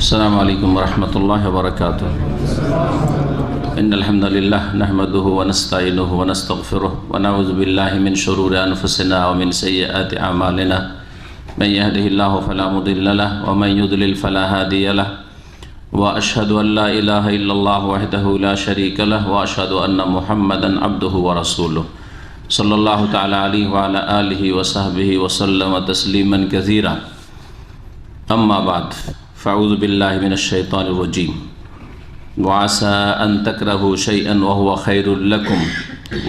السلام عليكم ورحمة الله وبركاته. إن الحمد لله نحمده ونستعينه ونستغفره ونعوذ بالله من شرور أنفسنا ومن سيئات أعمالنا. من يهده الله فلا مضل له ومن يضلل فلا هادي له. وأشهد أن لا إله إلا الله وحده لا شريك له وأشهد أن محمدا عبده ورسوله صلى الله تعالى عليه وعلى آله وصحبه وسلم تسليما كثيرا. أما بعد فأعوذ بالله من الشيطان الرجيم. وعسى أن تكرهوا شيئا وهو خير لكم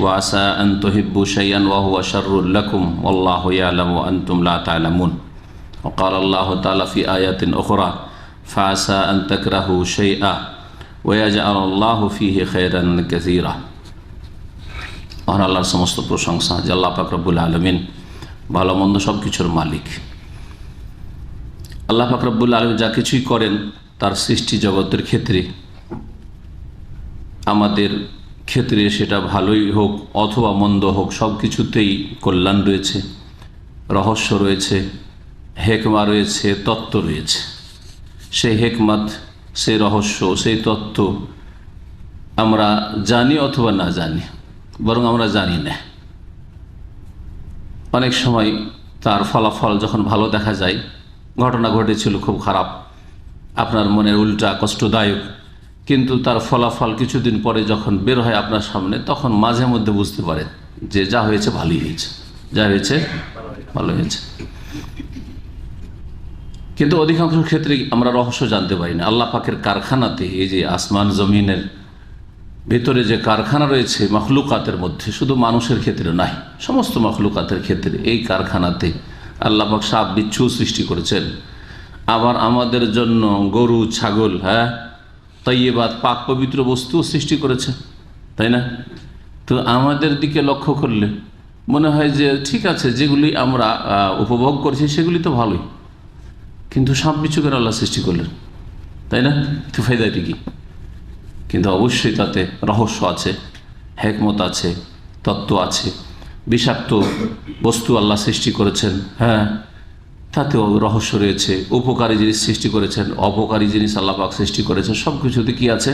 وعسى أن تحبوا شيئا وهو شر لكم والله يعلم وأنتم لا تعلمون. وقال الله تعالى في آيات أخرى فعسى أن تكرهوا شيئا ويجعل الله فيه خيرا كثيرا. মহান আল্লাহর সমস্ত প্রশংসা যে আল্লাহ পাক রব্বুল আলামিন ভালো মন্দ সব কিছুর মালিক। আল্লাহ পাক রব্বুল আলামিন যা কিছুই করেন তার সৃষ্টি জগতের ক্ষেত্রে, আমাদের ক্ষেত্রে সেটা ভালোই হোক অথবা মন্দ হোক, সব কিছুতেই কল্যাণ রয়েছে, রহস্য রয়েছে, হেকমা রয়েছে, তত্ত্ব রয়েছে। সেই হেকমত, সেই রহস্য, সেই তত্ত্ব আমরা জানি অথবা না জানি, বরং আমরা জানি না। অনেক সময় তার ফলাফল যখন ভালো দেখা যায়, ঘটনা ঘটেছিল খুব খারাপ, আপনার মনের উল্টা কষ্টদায়ক, কিন্তু তার ফলাফল কিছুদিন পরে যখন বের হয় আপনার সামনে, তখন মাঝে মধ্যে বুঝতে পারেন যে যা হয়েছে ভালোই হয়েছে, যা হয়েছে ভালো হয়েছে। কিন্তু অধিকাংশ ক্ষেত্রে আমরা রহস্য জানতে পারি না। আল্লাহ পাকের কারখানাতে, এই যে আসমান জমিনের ভেতরে যে কারখানা রয়েছে মখলুকাতের মধ্যে, শুধু মানুষের ক্ষেত্রে নাই, সমস্ত মখলুকাতের ক্ষেত্রে এই কারখানাতে আল্লাহ পাক সাপ বিচ্ছু সৃষ্টি করেছেন। আবার আমাদের জন্য গরু, ছাগল, তৈবাত, পাক পবিত্র বস্তু সৃষ্টি করেছে, তাই না? তো আমাদের দিকে লক্ষ্য করলে মনে হয় যে ঠিক আছে, যেগুলি আমরা উপভোগ করছি সেগুলি তো ভালোই, কিন্তু সাপ বিচ্ছু করে আল্লাহ সৃষ্টি করলেন, তাই না? তো ফায়দাটি কি? কিন্তু অবশ্যই তাতে রহস্য আছে, হেকমত আছে, তত্ত্ব আছে। বিষাক্ত বস্তু আল্লাহ সৃষ্টি করেছেন, তাতেও রহস্য রয়েছে। উপকারী জিনিস সৃষ্টি করেছেন, অপকারী জিনিস আল্লাহ পাক সৃষ্টি করেছেন, সব কিছুতে কি আছে?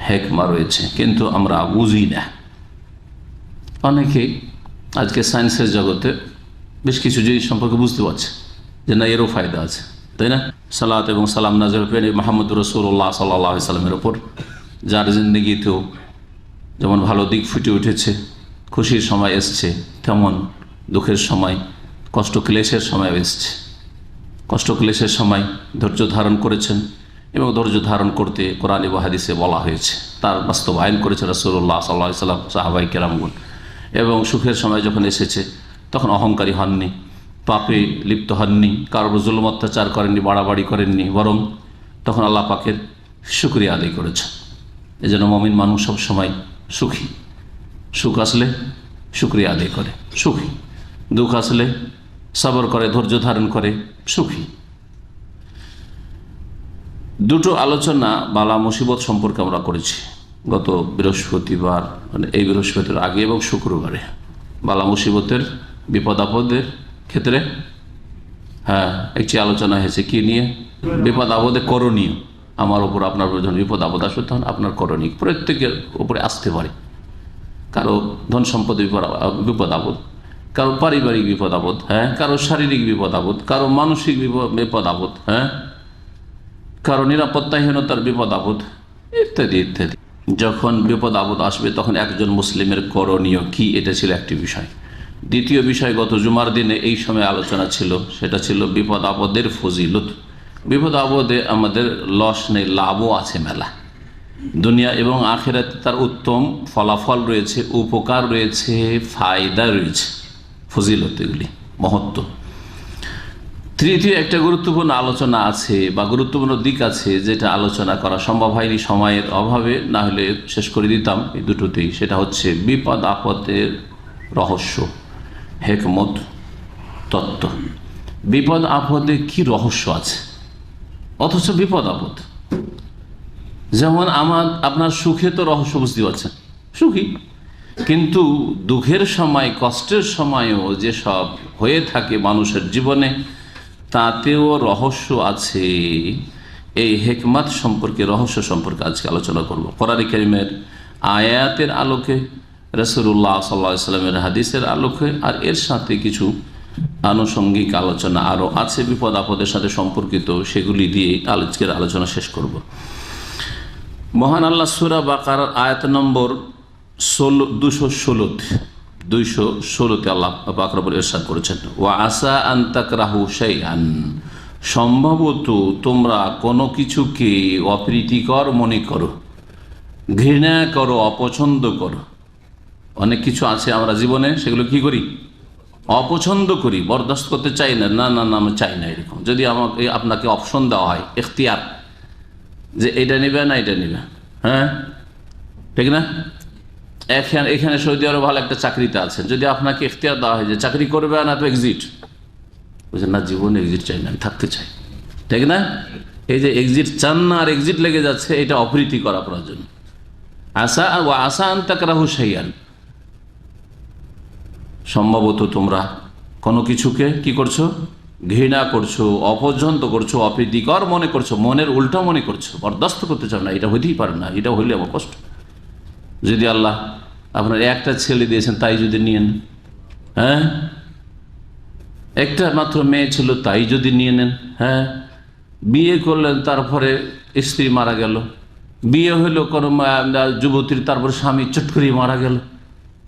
হেকমা রয়েছে, কিন্তু আমরা বুঝি না। অনেকেই আজকে সায়েন্সের জগতে বেশ কিছু জিনিস সম্পর্কে বুঝতে পারছে যে না, এরও ফায়দা আছে, তাই না? সালাত এবং সালাম নাযিল করেন মুহাম্মদ রাসূলুল্লাহ সাল্লাল্লাহু আলাইহি সাল্লামের ওপর, যার জিন্দেগিতেও যেমন ভালো দিক ফুটে উঠেছে, খুশির সময় এসছে, তেমন দুঃখের সময়, কষ্ট ক্লেশের সময় এসছে। কষ্ট ক্লেশের সময় ধৈর্য ধারণ করেছেন, এবং ধৈর্য ধারণ করতে কোরআন এবং হাদিসে বলা হয়েছে, তার বাস্তবায়ন করেছে রাসূলুল্লাহ সাল্লাল্লাহু আলাইহি সাল্লাম, সাহাবায়ে কেরামগণ। এবং সুখের সময় যখন এসেছে তখন অহংকারী হননি, পাপে লিপ্ত হননি, কারোর জুলুম অত্যাচার করেননি, বাড়াবাড়ি করেননি, বরং তখন আল্লাহ পাকের শুকরিয়া আদায় করেছেন। এজন্য মুমিন মানুষ সব সময় সুখী। সুখ আসলে শুকরিয়া আদায় করে, সুখী। দুঃখ আসলে সবর করে, ধৈর্য ধারণ করে, সুখী। দুটো আলোচনা বালা মুসিবত সম্পর্কে আমরা করেছি গত বৃহস্পতিবার, মানে এই বৃহস্পতির আগে, এবং শুক্রবারে। বালা মুসিবতের, বিপদ আপদের ক্ষেত্রে একটি আলোচনা হয়েছে কি নিয়ে? বিপদ আপদে করণীয়। আমার উপর, আপনার উপর যখন বিপদ আপদ আসবে তখন আপনার করণীয় প্রত্যেকের উপরে আসতে পারে। কারো ধন সম্পদের বিপদ আপদ, কারো পারিবারিক বিপদ আপদ, কারো শারীরিক বিপদ আপদ, কারো মানসিক বিপদ আপদ, কারো নিরাপত্তাহীনতার বিপদ আপদ, ইত্যাদি ইত্যাদি। যখন বিপদ আপদ আসবে তখন একজন মুসলিমের করণীয় কি, এটা ছিল একটি বিষয়। দ্বিতীয় বিষয় গত জুমার দিনে এই সময় আলোচনা ছিল, সেটা ছিল বিপদ আপদের ফজিলত। বিপদ আপদে আমাদের লস নেই, লাভও আছে মেলা। দুনিয়া এবং আখিরাতে তার উত্তম ফলাফল রয়েছে, উপকার রয়েছে, ফায়দা রয়েছে, ফজিলত, এগুলি মহত্ব। তৃতীয় একটা গুরুত্বপূর্ণ আলোচনা আছে বা গুরুত্বপূর্ণ দিক আছে, যেটা আলোচনা করা সম্ভব হয়নি সময়ের অভাবে, না হলে শেষ করে দিতাম এই দুটোতেই। সেটা হচ্ছে বিপদ আপদের রহস্য, হেকমত, তত্ত্ব। বিপদ আপদে কি রহস্য আছে, অথচ বিপদ আপদ। যেমন আপনার সুখে তো রহস্য বুঝতে পারছেন, সুখী, কিন্তু দুঃখের সময়, কষ্টের সময়ও যেসব হয়ে থাকে মানুষের জীবনে, তাতেও রহস্য আছে। এই হিকমত সম্পর্কে, রহস্য সম্পর্কে আজকে আলোচনা করব। কোরআন কারীমের আয়াতের আলোকে, রাসূলুল্লাহ সাল্লাল্লাহু আলাইহি ওয়াসাল্লামের হাদিসের আলোকে, আর এর সাথে কিছু আনুষঙ্গিক আলোচনা আরও আছে বিপদ আপদের সাথে সম্পর্কিত, সেগুলি দিয়ে আজকের আলোচনা শেষ করব। মহান আল্লাহ সূরা বাকারার আয়াত নম্বর 216 আল্লাহ পাক রব্বুল ইরশাদ করেছেন, ওয়া আসা আন তাকরাহু শাইআন, সম্ভবত তোমরা কোনো কিছুকে অপ্রীতিকর মনে করো, ঘৃণা করো, অপছন্দ করো। অনেক কিছু আছে আমরা জীবনে, সেগুলো কি করি? অপছন্দ করি, বরদাস্ত করতে চাই না, না না না আমি চাই না। এরকম যদি আমাকে আপনাকে অপশন দেওয়া হয়, এখতিয়ার, যে এটা নেবে না এটা নেবে, হ্যাঁ ঠিক না? এখানে সৌদি আরব ভালো একটা চাকরিতে আছেন, যদি আপনাকে এখতিয়ার দেওয়া হয় যে চাকরি করবে না তো এক্সিট, বুঝলেন না, জীবনে এক্সিট চাই না, আমি থাকতে চাই, ঠিক না? এই যে এক্সিট চান না আর এক্সিট লেগে যাচ্ছে, এটা অপ্রীতিকর আপনার জন্য। আশা ও আশা আন তাকরাহু শাইআন, সম্ভবত তোমরা কোনো কিছুকে কি করছো? ঘৃণা করছো, অপছন্দ করছো, অপ্রীতিকর মনে করছো, মনের উল্টা মনে করছো, বরদাস্ত করতে চাও না, এটা হইতেই পারে না, এটা হইলে আমার কষ্ট। যদি আল্লাহ আপনার একটা ছেলে দিয়েছেন তাই যদি নিয়ে নেন, হ্যাঁ একটা মাত্র মেয়ে ছিল তাই যদি নিয়ে নেন, হ্যাঁ বিয়ে করলেন তারপরে স্ত্রী মারা গেল, বিয়ে হইলো কোনো যুবতীর, তারপরে স্বামী চট করে মারা গেল,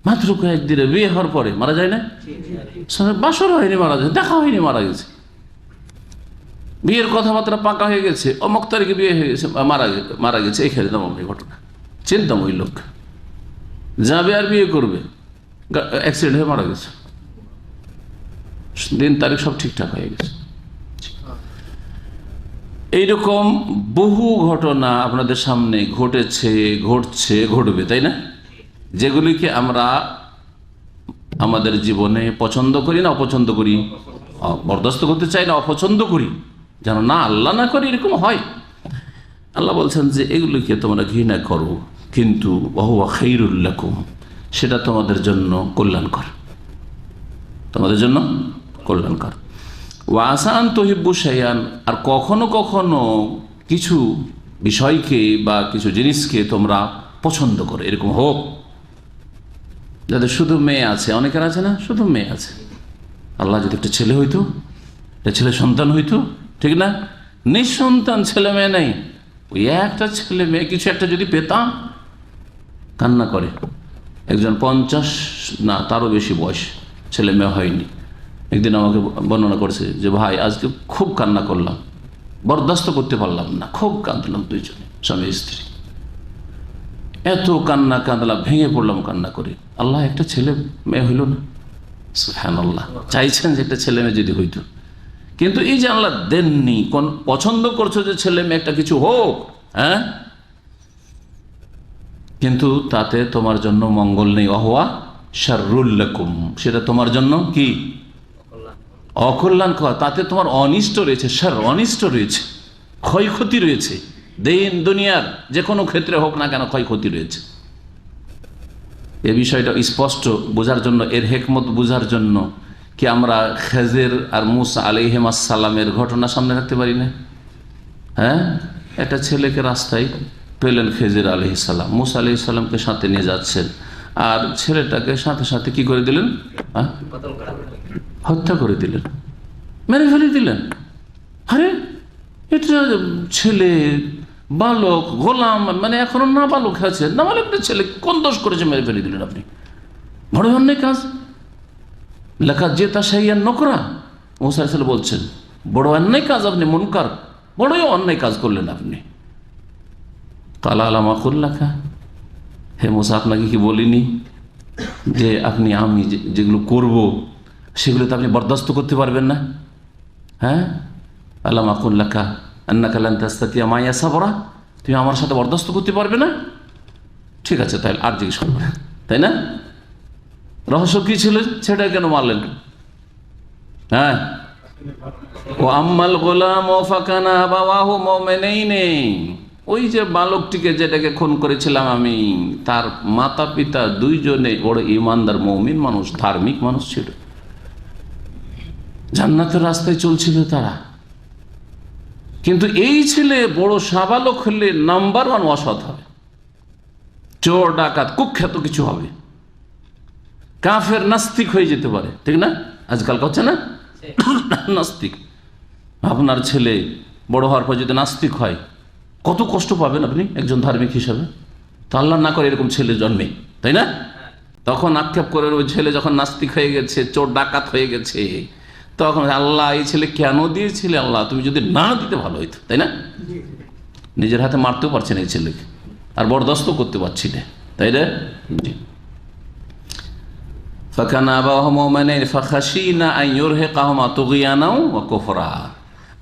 মাত্র কয়েকদিনে বিয়ে হওয়ার পরে মারা যায় না? বাসর হয়নি মারা যায়, দেখা হয়নি মারা গেছে, বিয়ের কথাবার্তা পাকা হয়ে গেছে, অমুক তারিখে বিয়ে হয়ে গেছে, মারা গেছে। এখানে দাম ঘটনা চিন্তাম, ওই লোক যাবে আর বিয়ে করবে, অ্যাক্সিডেন্ট হয়ে মারা গেছে, দিন তারিখ সব ঠিকঠাক হয়ে গেছে। এইরকম বহু ঘটনা আপনাদের সামনে ঘটেছে, ঘটছে, ঘটবে, তাই না? যেগুলিকে আমরা আমাদের জীবনে পছন্দ করি না অপছন্দ করি, বরদাস্ত করতে চাই না অপছন্দ করি, যেন না আল্লাহ না করি, এরকম হয়। আল্লাহ বলছেন যে এগুলিকে তোমরা ঘৃণা করো, কিন্তু ওয়াহুয়া খাইরুল লাকুম, সেটা তোমাদের জন্য কল্যাণকর, তোমাদের জন্য কল্যাণকর। ওয়া আসা আন তুহিব্বু শাইআন, আর কখনো কখনো কিছু বিষয়কে বা কিছু জিনিসকে তোমরা পছন্দ করো, এরকম হোক। যাদের শুধু মেয়ে আছে, অনেকের আছে না শুধু মেয়ে আছে, আল্লাহ যদি একটা ছেলে হইতো, একটা ছেলে সন্তান হইতো, ঠিক না? নিঃসন্তান ছেলে মেয়ে নেই, ওই একটা ছেলে মেয়ে কিছু একটা যদি পেতাম, কান্না করে। একজন 50 না তারও বেশি বয়স, ছেলে মেয়ে হয়নি, একদিন আমাকে বর্ণনা করেছে যে ভাই আজকে খুব কান্না করলাম, বরদাস্ত করতে পারলাম না, খুব কাঁদলাম, দুইজনে স্বামী স্ত্রী, এত কান্না কাঁদলাম, ভেঙে পড়লাম কান্না করে। আল্লাহ একটা ছেলে মেয়ে হইল না, সুবহানাল্লাহ। চাইছেন যে একটা ছেলে মেয়ে যদি হইতো, কিন্তু এই যে আল্লাহ দেননি, কোন পছন্দ করছো যে ছেলে মেয়ে একটা কিছু হোক, হ্যাঁ, কিন্তু তাতে তোমার জন্য মঙ্গল নেই, অহুয়া শাররুল লাকুম, সেটা তোমার জন্য কি অকল্যাণকর, তাতে তোমার অনিষ্ট রয়েছে, শার অনিষ্ট রয়েছে, ক্ষয়ক্ষতি রয়েছে, দিন দুনিয়ার যে কোনো ক্ষেত্রে হোক না কেন ক্ষয়ক্ষতি রয়েছে। এ বিষয়টা স্পষ্ট বোঝার জন্য, এর হেকমত বোঝার জন্য কি আমরা খেজের আর মুসা আলাইহিস সালামের ঘটনা সামনে রাখতে পারি না? হ্যাঁ, একটা ছেলেকে রাস্তায় পেলেন খেজের আলাইহিস সালাম, মুসা আলাইহিস সালামকে সাথে নিয়ে যাচ্ছেন, আর ছেলেটাকে সাথে সাথে কি করে দিলেন? হত্যা করে দিলেন, মেরে ফেলে দিলেন। আরে এটা ছেলে, বালক, গোলাম, মানে এখনো না বালক আছে, না বালক একটা ছেলে, কোন দোষ করেছে মেরে ফেলে দিলেন আপনি? বড় অন্যায় কাজ, লেখা যে তা শাইআন নকরা, মুসা আলাইহিস সালাম বলছেন বড় অন্যায় কাজ, আপনি মুনকার, বড়ই অন্যায় কাজ করলেন আপনি। কালা আলামা কুল্লাকা, হে মুসা আপনাকে কি বলিনি যে আপনি আমি যেগুলো করব সেগুলো তো আপনি বরদাস্ত করতে পারবেন না? হ্যাঁ, আলামা কুল্লাকা আন্নাকা লান তাস্তাতিয়া মাইয়া সাবরা, তুমি আমার সাথে বরদাস্ত করতে পারবে না? ঠিক আছে, তাই আর জিজ্ঞেস করবো না, তাই না? রহস্য কি ছিল, সেটা কেন মারলেন? হ্যাঁ, ও আম্মাল গোলাম ও ফাকানা বাবাহু মুমিনাইনি, ওই যে বালকটিকে যেটাকে খুন করেছিলাম আমি, তার মাতা পিতা দুইজনে বড় ইমানদার মুমিন মানুষ, ধার্মিক মানুষ ছিল, জান্নাতের রাস্তায় চলছিল তারা। কিন্তু এই ছেলে বড় সাবালক হলে নাম্বার ওয়ান অসৎ হবে, চোর ডাকাত কুখ্যাত কিছু হবে, কাফের নাস্তিক হয়ে যেতে পারে, ঠিক না? আজকাল হচ্ছে না নাস্তিক। আপনার ছেলে বড় হওয়ার পর যদি নাস্তিক হয় কত কষ্ট পাবেন আপনি একজন ধার্মিক হিসাবে। তো আল্লাহ না করে এরকম ছেলে জন্মে, তাই না? তখন আক্ষেপ করে ওই ছেলে যখন নাস্তিক হয়ে গেছে, চোর ডাকাত হয়ে গেছে, তখন আল্লাহ এই ছেলে কেন দিয়েছিলে, আল্লাহ তুমি যদি না দিতে ভালো হইতো, তাই না? নিজের হাতে মারতেও পারছেন এই ছেলেকে, আর বরদাস্ত করতে পারছি না, তাই না?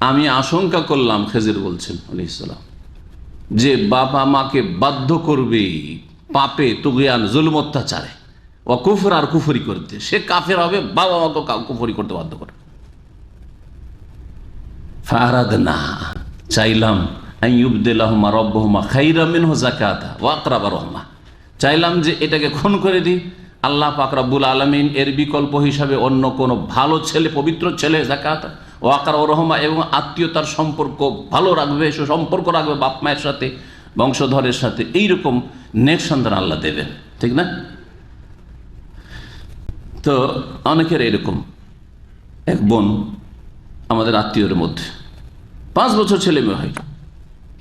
আমি আশঙ্কা করলাম, খেজির বলছেন আলাইহিস সালাম, যে বাবা মাকে বাধ্য করবে পাপে, তুগিয়ান, জুলম, অত্যাচারে, ও কুফর, আর কুফরি করতে। সে কাফের হবে, বাবা মাকে কুফরি করতে বাধ্য করে। ফারাদনা, চাইলাম, আইয়ুবদিলাহুমা রাব্বুহুমা খাইরাম মিনহু যাকাতা ওয়া আকরাবা রহমা, চাইলাম যে এটাকে খুন করে দিই, আল্লাহ পাক রব্বুল আলামিন এর বিকল্প হিসাবে অন্য কোন ভালো ছেলে, পবিত্র ছেলে, যাকাত ও আকরাবা রহমা, এবং আত্মীয়তার সম্পর্ক ভালো রাখবে, সুসম্পর্ক রাখবে বাপ মায়ের সাথে, বংশধরের সাথে, এইরকম নেক সন্তান আল্লাহ দেবেন, ঠিক না? তো অনেকের এরকম, এক বোন আমাদের আত্মীয়ের মধ্যে 5 বছর ছেলে মেয়ে হয়,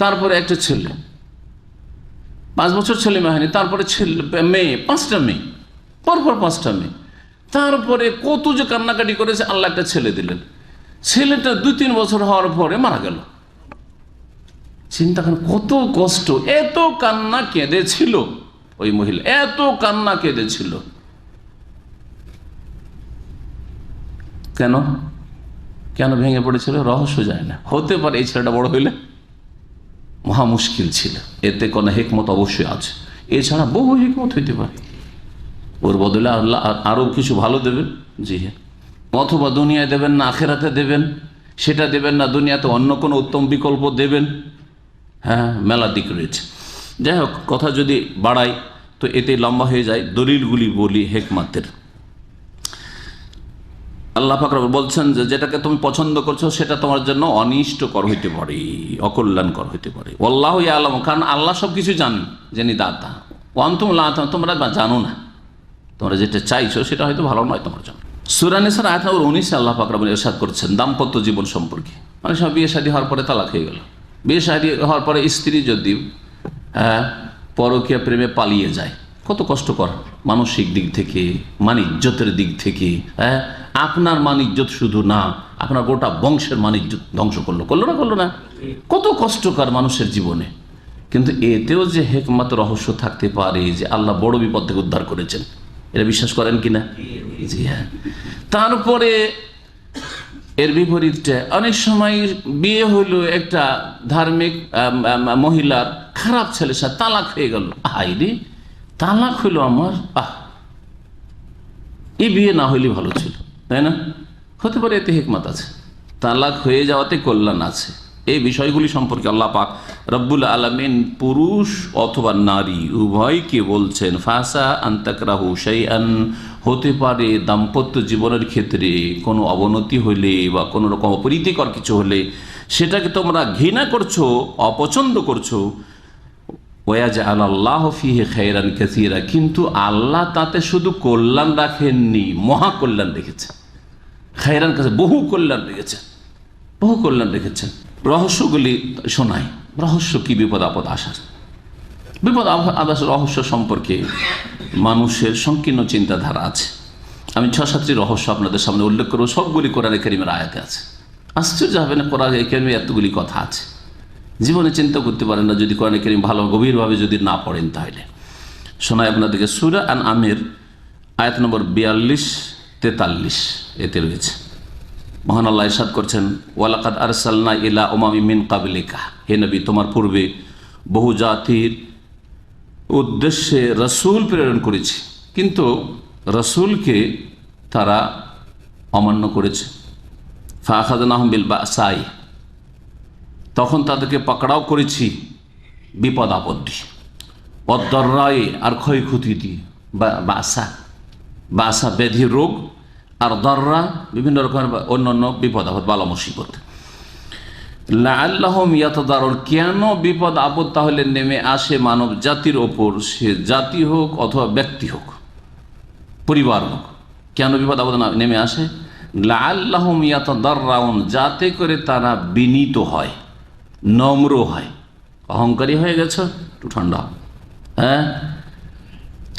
তারপরে একটা ছেলে, 5 বছর ছেলে মেয়ে হয়নি, তারপরে ছেলে মেয়ে, 5টা মেয়ে, পরপর 5টা মেয়ে, তারপরে কত যে কান্নাকাটি করেছে, আল্লাহ একটা ছেলে দিলেন। ছেলেটা 2-3 বছর হওয়ার পরে মারা গেল। চিন্তা করেন কত কষ্ট, এত কান্না কেঁদেছিল ওই মহিলা, এত কান্না কেঁদেছিল। কেন কেন ভেঙে পড়েছিল রহস্য যায় না। হতে পারে এই ছেলেটা বড় হইলে মহা মুশকিল ছিল, এতে কোনো হিকমত অবশ্যই আছে, এছাড়া বহু হিকমত হইতে পারে, ওর বদলে আল্লাহ আরো কিছু ভালো দেবেন। জি হ্যাঁ, অথবা দুনিয়ায় দেবেন না আখেরাতে দেবেন, সেটা দেবেন না দুনিয়াতে অন্য কোনো উত্তম বিকল্প দেবেন। হ্যাঁ, মেলা দিক রয়েছে। যাই হোক, কথা যদি বাড়াই তো এতে লম্বা হয়ে যায়, দলিলগুলি বলি হেকমাতের। আল্লাহ পাক বলছেন যে যেটাকে তুমি পছন্দ করছো সেটা তোমার জন্য অনিষ্টকর হইতে পারে, অকল্যাণকর হইতে পারে। আল্লাহ আলম, কারণ আল্লাহ সব কিছু জানেন, জেনি দাতা ওয়ান্তুম লা তা'লামুন, তোমরা জানো না, তোমরা যেটা চাইছো সেটা হয়তো ভালো নয় তোমার জন্য। সূরা নিসার আয়াত নম্বর 19 আল্লাহ পাক রব্বুল ইরশাদ করছেন দাম্পত্য জীবন সম্পর্কে। মানে সব বিয়ে শাদী হওয়ার পরে তালাক হয়ে গেল, বিয়ে শাদী হওয়ার পরে স্ত্রী যদি পরকীয়া প্রেমে পালিয়ে যায়, কত কষ্টকর মানসিক দিক থেকে, মানিজ্যতের দিক থেকে। আপনার মানিজ্যত শুধু না, আপনার গোটা বংশের মানিজ্যত ধ্বংস করলো না, কত কষ্টকর মানুষের জীবনে। কিন্তু এতেও যে হেকমত রহস্য থাকতে পারে যে আল্লাহ বড় বিপদ থেকে উদ্ধার করেছেন, এটা বিশ্বাস করেন কিনা? জি হ্যাঁ। তারপরে এর বিপরীতটা, অনেক সময় বিয়ে হইল একটা ধার্মিক মহিলার খারাপ ছেলের সাথে, তালাক হয়ে গেল। হাইরে, তালাক হইল আমার, এই বিয়ে না হইলে ভালো ছিল, তাই না? হতে পারে এতে হিকমত আছে, তালাক হয়ে যাওয়াতে কল্যাণ আছে। এই বিষয়গুলি সম্পর্কে আল্লাহ পাক রব্বুল আলামিন পুরুষ অথবা নারী উভয়কে বলছেন ফাসা আন তাকরাহু শাইআন, হতে পারে দাম্পত্য জীবনের ক্ষেত্রে কোনো অবনতি হলে বা কোনো রকম অপ্রীতিকর কিছু হলে সেটাকে তোমরা ঘৃণা করছো, অপছন্দ করছো, ওয়াজআল আল্লাহু ফীহি খায়রান কাসীরা, কিন্তু আল্লাহ তাতে শুধু কল্যাণ রাখেননি, মহা কল্যাণ রেখেছেন। খায়রান কাসীরা, বহু কল্যাণ রেখেছেন, বহু কল্যাণ রেখেছেন। রহস্যগুলি শোনাই, রহস্য কি, বিপদ আপদ আসার, বিপদ আদাস রহস্য সম্পর্কে মানুষের সংকীর্ণ চিন্তাধারা আছে। আমি 6-7টি রহস্য আপনাদের সামনে উল্লেখ করব, সবগুলি কোরআনে কারীমের আয়াতে আছে। আশ্চর্য হবে না, কোরআনে কারীমে এতগুলি কথা আছে, জীবনে চিন্তা করতে পারেন না যদি কোরআনে কারীম ভালো গভীরভাবে যদি না পড়েন। তাহলে শোনাই আপনাদেরকে, সূরা আন আমের আয়াত নম্বর 42-43 এতে রয়েছে। মহান আল্লাহ ইরশাদ করছেন ওয়ালাকাদ আরসালনা ইলা উমামিন মিন ক্বাবলিকা, হে নবী তোমার পূর্বে বহু জাতির উদ্দেশ্যে রাসূল প্রেরণ করেছি, কিন্তু রাসূলকে তারা অমান্য করেছে। ফাআখাযনাহুম বিল বাসাই, তখন তাদেরকে পাকড়াও করেছি বিপদ আপদ দিয়ে, অদ্দর্রায়ে, আর ক্ষয়ক্ষতি দিয়ে। বাসা ব্যাধি রোগ, আর দর্রা বিভিন্ন রকমের অন্যান্য বিপদ আপদ, বালা মুসিবত। লাআল্লাহুম ইয়াতাদারুন, কেন বিপদ আপদ তাহলে নেমে আসে মানব জাতির ওপর, সে জাতি হোক অথবা ব্যক্তি হোক, পরিবার হোক, কেন বিপদ আপদ নেমে আসে? লাআল্লাহুম ইয়াতাদাররাউন, যাতে করে তারা বিনীত হয়, নম্র হয়। অহংকারী হয়ে গেছে, একটু ঠান্ডা, হ্যাঁ,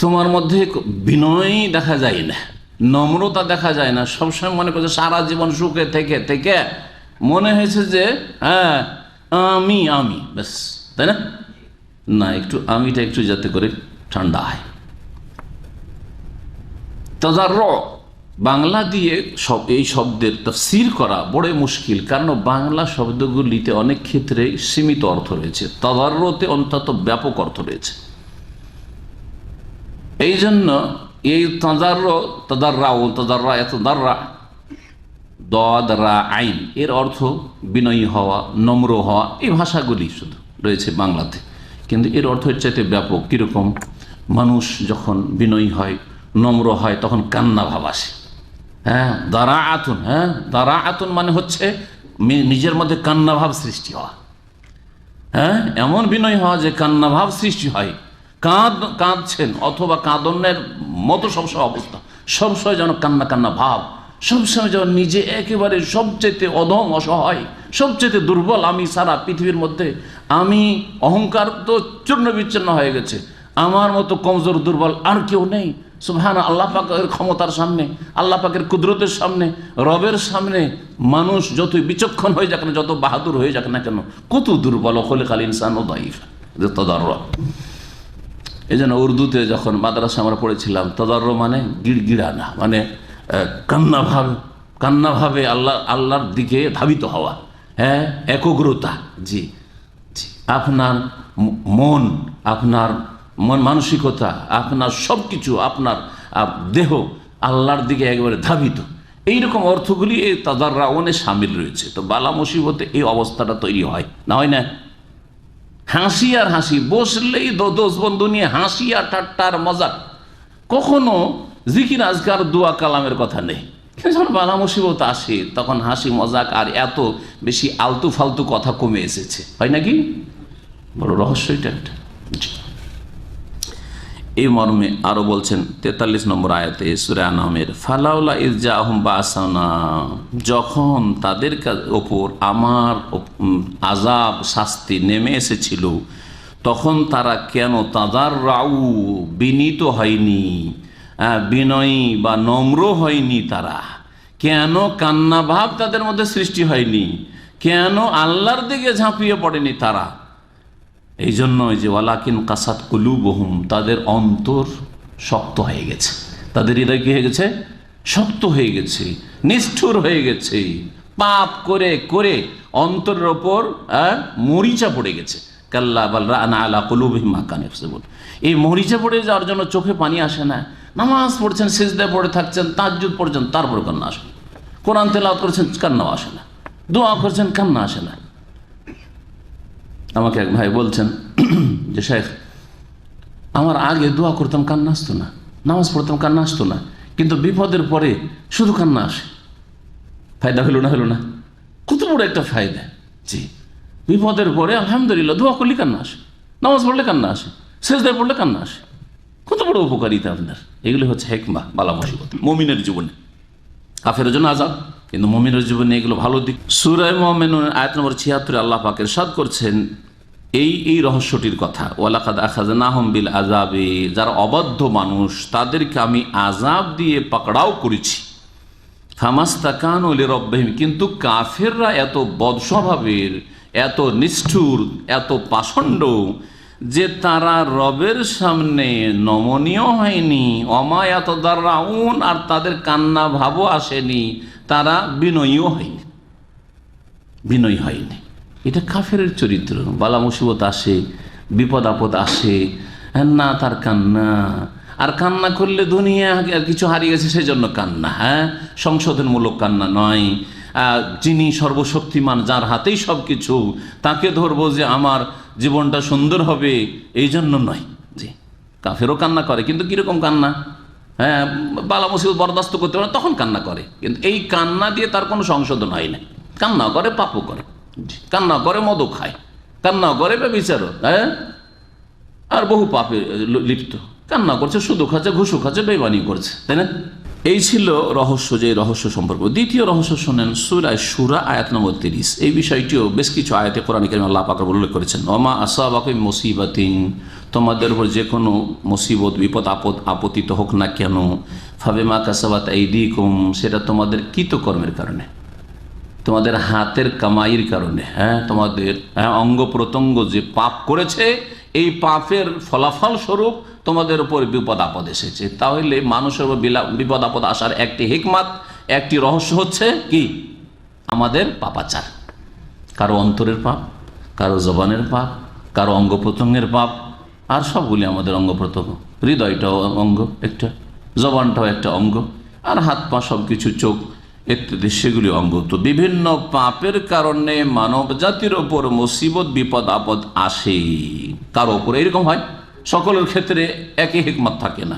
তোমার মধ্যে বিনয় দেখা যায় না, নম্রতা দেখা যায় না, সবসময় মনে করছে সারা জীবন সুখে থেকে থেকে মনে হয়েছে যে হ্যাঁ আমি আমি ব্যাস, তাই না? না, একটু আমিটা একটু যাতে করে ঠান্ডা হয়। তাজারর বাংলা দিয়ে এই শব্দের তাফসীর করা বড় মুশকিল, কারণ বাংলা শব্দগুলিতে অনেক ক্ষেত্রে সীমিত অর্থ রয়েছে, তাজাররতে অন্তত ব্যাপক অর্থ রয়েছে। এই জন্য এই তাদাররা আইন এর অর্থ বিনয়ী হওয়া, নম্র হওয়া, এই ভাষাগুলি শুধু রয়েছে বাংলাতে, কিন্তু এর অর্থ এর চাইতে ব্যাপক। কীরকম? মানুষ যখন বিনয়ী হয়, নম্র হয়, তখন কান্না ভাব আসে। হ্যাঁ, দারা আতুন মানে হচ্ছে নিজের মধ্যে কান্না ভাব সৃষ্টি হওয়া। হ্যাঁ, এমন বিনয় হওয়া যে কান্না ভাব সৃষ্টি হয়, কাঁদছেন অথবা কাঁদনের মতো সবসময় অবস্থা, সবসময় যেন কান্না কান্না ভাব, সবসময় যেন নিজে একেবারে সবচেয়ে অধম, অসহায়, সবচেয়ে দুর্বল, আমি সারা পৃথিবীর মধ্যে, আমি অহংকার তো চূর্ণ বিচ্ছিন্ন হয়ে গেছে, আমার মতো কমজোর দুর্বল আর কেউ নেই। সুবহানাল্লাহ, আল্লাহ পাকের ক্ষমতার সামনে, আল্লাহ পাকের কুদরতের সামনে, রবের সামনে মানুষ যতই বিচক্ষণ হয়ে যাক না, যত বাহাদুর হয়ে যাক না কেন, কত দুর্বল। খলিকাল ইনসানু দাঈফা, তাদাররুর। এই জন্য উর্দুতে যখন মাদ্রাসা আমরা পড়েছিলাম, তাদাররুর মানে গিড়গিড়ানা, মানে কান্নাভাবে আল্লাহর দিকে ধাবিত হওয়া, হ্যাঁ, একগ্রতা। জি জি, আপনার মন, আপনার মানসিকতা, আপনার সব কিছু, আপনার দেহ আল্লাহর দিকে একেবারে ধাবিত, এইরকম অর্থগুলি এই তাদাররাউনে সামিল রয়েছে। তো বালা মুসিবতে এই অবস্থাটা তৈরি হয় না, হয় না? হাসি আর হাসি, বসলেই দোষ বন্ধু নিয়ে হাসি আর ঠাট্টার মজাক, কখনো জিকির আজকার দোয়া কালামের কথা নেই। কিন্তু যখন বালা মুসিবত আসে তখন হাসি মজাক আর এত বেশি আলতু ফালতু কথা কমে এসেছে, হয় নাকি? বড় রহস্য এটা একটা। এই মর্মে আরো বলছেন 43 নম্বর আয়াতে সূরা আনআমের, ফালাউলা ইজ জাআহুম বাসানা, যখন তাদের ওপর আমার আযাব, শাস্তি নেমে এসেছিল, তখন তারা কেন তাদাররাউ, বিনীত হয়নি, বিনয়ী বা নম্র হয়নি, তারা কেন কান্না ভাব তাদের মধ্যে সৃষ্টি হয়নি, কেন আল্লাহর দিকে ঝাঁপিয়ে পড়েনি তারা? এই জন্য যে ওয়ালাকিন কাসাত কুলুবহুম, তাদের অন্তর শক্ত হয়ে গেছে, তাদের হৃদয় কি হয়ে গেছে? শক্ত হয়ে গেছে, নিষ্ঠুর হয়ে গেছে, পাপ করে করে অন্তরের ওপর মরিচা পড়ে গেছে। কাল্লা বাল রানা আলা কুলুবিহিম মা কানু ইয়াকসিবুন, এই মরিচা পড়ে যাওয়ার জন্য চোখে পানি আসে না। নামাজ পড়ছেন, সিজদায় পড়ে থাকছেন, তাহাজ্জুদ পড়ছেন, তারপরে কান্না আসে, কোরআন তেলাওয়াত করছেন, কান্নাও আসে না, দোয়া করছেন, কান্না আসে না। আমাকে এক ভাই বলছেন যে শেখ, আমার আগে দোয়া করতাম কান্না আসতো না, নামাজ পড়তাম কান্না আসতো না, কিন্তু বিপদের পরে শুধু কান্না আসে। ফায়দা হলো না? হলো না? কত বড় একটা ফায়দা। জি, বিপদের পরে আলহামদুলিল্লাহ দোয়া করলে কান্না আসে, নামাজ পড়লে কান্না আসে, সেজদায় পড়লে কান্না আসে, কত বড় উপকারিতা আপনার। এগুলি হচ্ছে হিকমা বালা মুসিবত মুমিনের জীবনে। কাফেরের জন্য আযাব, কিন্তু মুমিনের জীবনে এগুলো ভালো দিক। সূরা মুমিনুন আয়াত নম্বর 76 আল্লাহ পাক ইরশাদ করছেন এই রহস্যটির কথা, ওয়ালাকাদ আখাযনাহুম বিল আযাবি, যারা অবাধ্য মানুষ তাদেরকে আমি আযাব দিয়ে পাকড়াও করেছি। ফামাস্তাকানু লিরাব্বিহিম, কিন্তু কাফেররা এত বদস্বভাবের, এত নিষ্ঠুর, এত পাষণ্ড যে তারা রবের সামনে নমনীয় হয়নি। ওমা ইয়াতাদাররাউন, আর তাদের কান্না ভাবও আসেনি, তারা বিনয়ীও হয়নি, বিনয়ী হয়নি। এটা কাফের চরিত্র। বালা মুসিবত আসে, বিপদ আপদ আসে, না তার কান্না, আর কান্না করলে দুনিয়া আর কিছু হারিয়ে গেছে সেজন্য কান্না, হ্যাঁ, সংশোধনমূলক কান্না নয়। যিনি সর্বশক্তিমান, যার হাতেই সব কিছু, তাকে ধরবো যে আমার জীবনটা সুন্দর হবে, এই জন্য নয়। জি, কাফেরও কান্না করে, কিন্তু কীরকম কান্না? হ্যাঁ, বালা মুসিবত বরদাস্ত করতে পারে তখন কান্না করে, কিন্তু এই কান্না দিয়ে তার কোনো সংশোধন হয় না। কান্নাও করে, পাপও করে, কান্না করে, মদও খায়, কান্না করে ব্যভিচারও, হ্যাঁ, আর বহু পাপে লিপ্ত, কান্না করছে, সুদও খাচ্ছে, ঘুষও খাচ্ছে, বেইমানি করছে, তাই না? এই ছিল রহস্য, যে রহস্য সম্পর্ক। দ্বিতীয় রহস্য শোনেন, সূরা শুরা আয়াত নম্বর 30। এই বিষয়টিও বেশ কিছু আয়াতে কোরআন কারীমে আল্লাহ পাক উল্লেখ করেছেন। ওমা আসাবাকুম মুসিবাতিন, তোমাদের উপর যে কোনো মুসিবত, বিপদ, আপদ আপতিত হোক না কেন, ফাবিমা কাসাবাত আইদিকুম, সেটা তোমাদের কৃতকর্মের কারণে, তোমাদের হাতের কামাইয়ের কারণে, হ্যাঁ, তোমাদের অঙ্গ প্রত্যঙ্গ যে পাপ করেছে, এই পাপের ফলাফল স্বরূপ তোমাদের উপর বিপদ আপদ এসেছে। তাহলে মানুষের উপর বিপদ আপদ আসার একটি হিকমত, একটি রহস্য হচ্ছে কি? আমাদের পাপাচার, কারো অন্তরের পাপ, কারো জবানের পাপ, কারো অঙ্গ প্রত্যঙ্গের পাপ, আর সবগুলি আমাদের অঙ্গ প্রত্যঙ্গ। হৃদয়টাও অঙ্গ একটা, জবানটাও একটা অঙ্গ, আর হাত পা সব কিছু, চোখ ইত্যাদি, সেগুলি অঙ্গ। তো বিভিন্ন পাপের কারণে মানব জাতির ওপর মুসিবত, বিপদ আপদ আসে। কারো ওপর এরকম হয়, সকলের ক্ষেত্রে একই হিকমত থাকে না।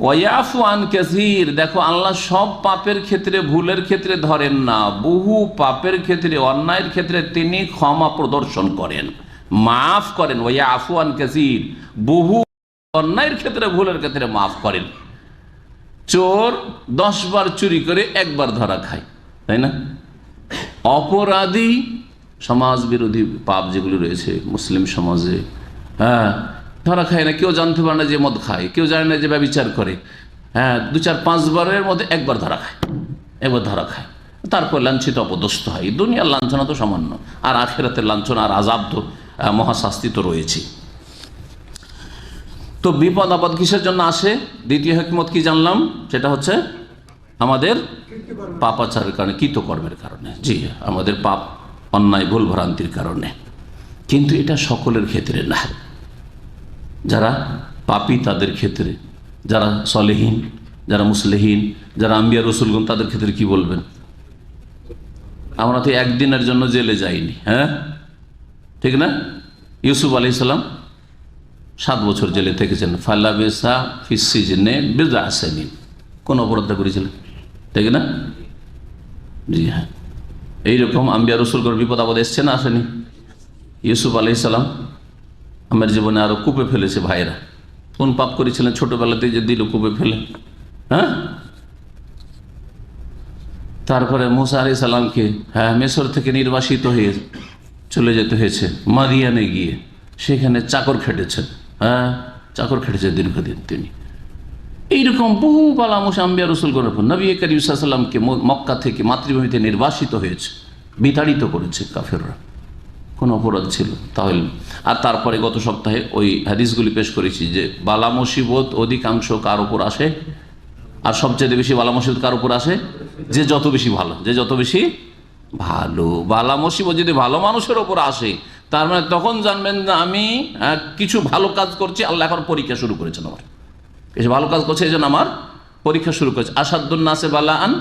ওয়াফু আন কাসীর, দেখো আল্লাহ সব পাপের ক্ষেত্রে, ভুলের ক্ষেত্রে ধরেন না, বহু পাপের ক্ষেত্রে, অন্যায়ের ক্ষেত্রে তিনি ক্ষমা প্রদর্শন করেন, মাফ করেন। ওয়াফু আন কাসীর, বহু অন্যায়ের ক্ষেত্রে, ভুলের ক্ষেত্রে মাফ করেন। চোর 10 বার চুরি করে 1 বার ধরা খায়, তাই না? অপরাধী, সমাজ বিরোধী পাপ যেগুলি রয়েছে মুসলিম সমাজে, হ্যাঁ, ধরা খায় না, কেউ জানতে পারে না যে মদ খায়, কেউ জানে না যে ব্যভিচার করে, হ্যাঁ, 2, 4, 5 বারের মধ্যে 1 বার ধরা খায়, 1 বার ধরা খায়, তারপর লাঞ্ছিত, অপদস্থ হয়। দুনিয়ার লাঞ্ছনা তো সামান্য, আর আখিরাতের লাঞ্ছনা আর আযাব তো, মহাশাস্তি তো রয়েছে। তো বিপদ আপদ কিসের জন্য আসে? দ্বিতীয় হিকমত কি জানলাম, সেটা হচ্ছে আমাদের পাপাচারের কারণে, কৃতকর্মের কারণে। জি, আমাদের পাপ, অন্যায়, ভুল ভ্রান্তির কারণে। কিন্তু এটা সকলের ক্ষেত্রে না। যারা পাপী তাদের ক্ষেত্রে, যারা সলেহীন, যারা মুসলিহীন, যারা আম্বিয়া রসুলগণ, তাদের ক্ষেত্রে কি বলবেন? আমরা তো একদিনের জন্য জেলে যাইনি, হ্যাঁ, ঠিক না? ইউসুফ আলাইহিস সালাম 7 বছর জেলে থেকেছেন। ফালাবিসা ফিস সিজনে বিদআ সিনিন, কোন অপরাধ করেছিলেন, ঠিক না? জি হ্যাঁ, এইরকম আম্বিয়া রসুলগণ বিপদ আপদ এসছে না, আসেনি? ইউসুফ আলাইহিস সালাম আমার জীবনে আরো কূপে ফেলেছে ভাইরা। কোন পাপ করেছিলেন ছোটবেলাতে যে দিল কূপে ফেলে, হ্যাঁ? তারপরে মুসা আলাইহিস সালামকে, হ্যাঁ, মিশর থেকে নির্বাসিত হয়ে চলে যেতে হয়েছে মাদিয়ানে গিয়ে, সেখানে চাকর খেটেছেন, হ্যাঁ, চাকর খেটেছে দীর্ঘদিন তিনি। এইরকম বহু বালামুস আম্বিয়া রসুলগণের উপর। নবী করিম সাল্লাল্লাহু আলাইহি ওয়াসাল্লামকে মক্কা থেকে, মাতৃভূমিতে নির্বাসিত হয়েছে, বিতাড়িত করেছে কাফেররা, কোন অপরাধ ছিল তাহলে? আর তারপরে গত সপ্তাহে ওই হাদিসগুলি পেশ করেছি যে বালা মুসিবত অধিকাংশ কার উপর আসে, আর সবচেয়ে বেশি বালা মুসিবত কার উপর আসে? যে যত বেশি ভালো, যে যত বেশি ভালো। বালা মুসিবত যদি ভালো মানুষের ওপর আসে, তার মানে তখন জানবেন যে আমি কিছু ভালো কাজ করছি, আল্লাহ এখন পরীক্ষা শুরু করেছেন আমার, কিছু ভালো কাজ করছে, এই জন্য আমার পরীক্ষা শুরু করেছে। আসাদুন নাসে বালাআন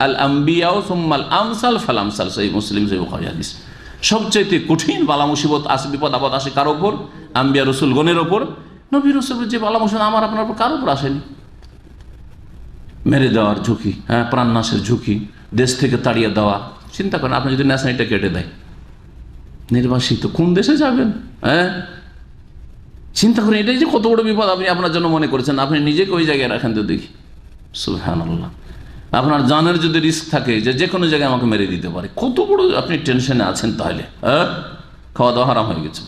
আল আম্বিয়াউ সুম্মাল আমসাল ফাল আমসাল, সহিহ মুসলিম, সহিহ বুখারী হাদিস। সবচাইতে কঠিন বালা মুসিবত আসে, বিপদ আপদ আসে কার ওপর? আম্বিয়া রসুলগণের ওপর। নবী রসুলের যে বালা মুসিবত আমার আপনার উপর কার উপর আসেনি? মেরে দেওয়ার ঝুঁকি, হ্যাঁ, প্রাণনাশের ঝুঁকি, দেশ থেকে তাড়িয়ে দেওয়া। চিন্তা করেন, আপনি যদি ন্যাশনালিটা কেটে দেয়, নির্বাসিত, কোন দেশে যাবেন? হ্যাঁ, চিন্তা করেন, এটাই যে কত বড় বিপদ আপনি আপনার জন্য মনে করেছেন। আপনি নিজেকে ওই জায়গায় রাখেন তো দেখি, সুবহানাল্লাহ। আপনার জানের যদি রিস্ক থাকে যে যে কোনো জায়গায় আমাকে মেরে দিতে পারে, কত বড় আপনি টেনশনে আছেন তাহলে, হ্যাঁ, খাওয়া দাওয়া হারাম হয়ে গেছে।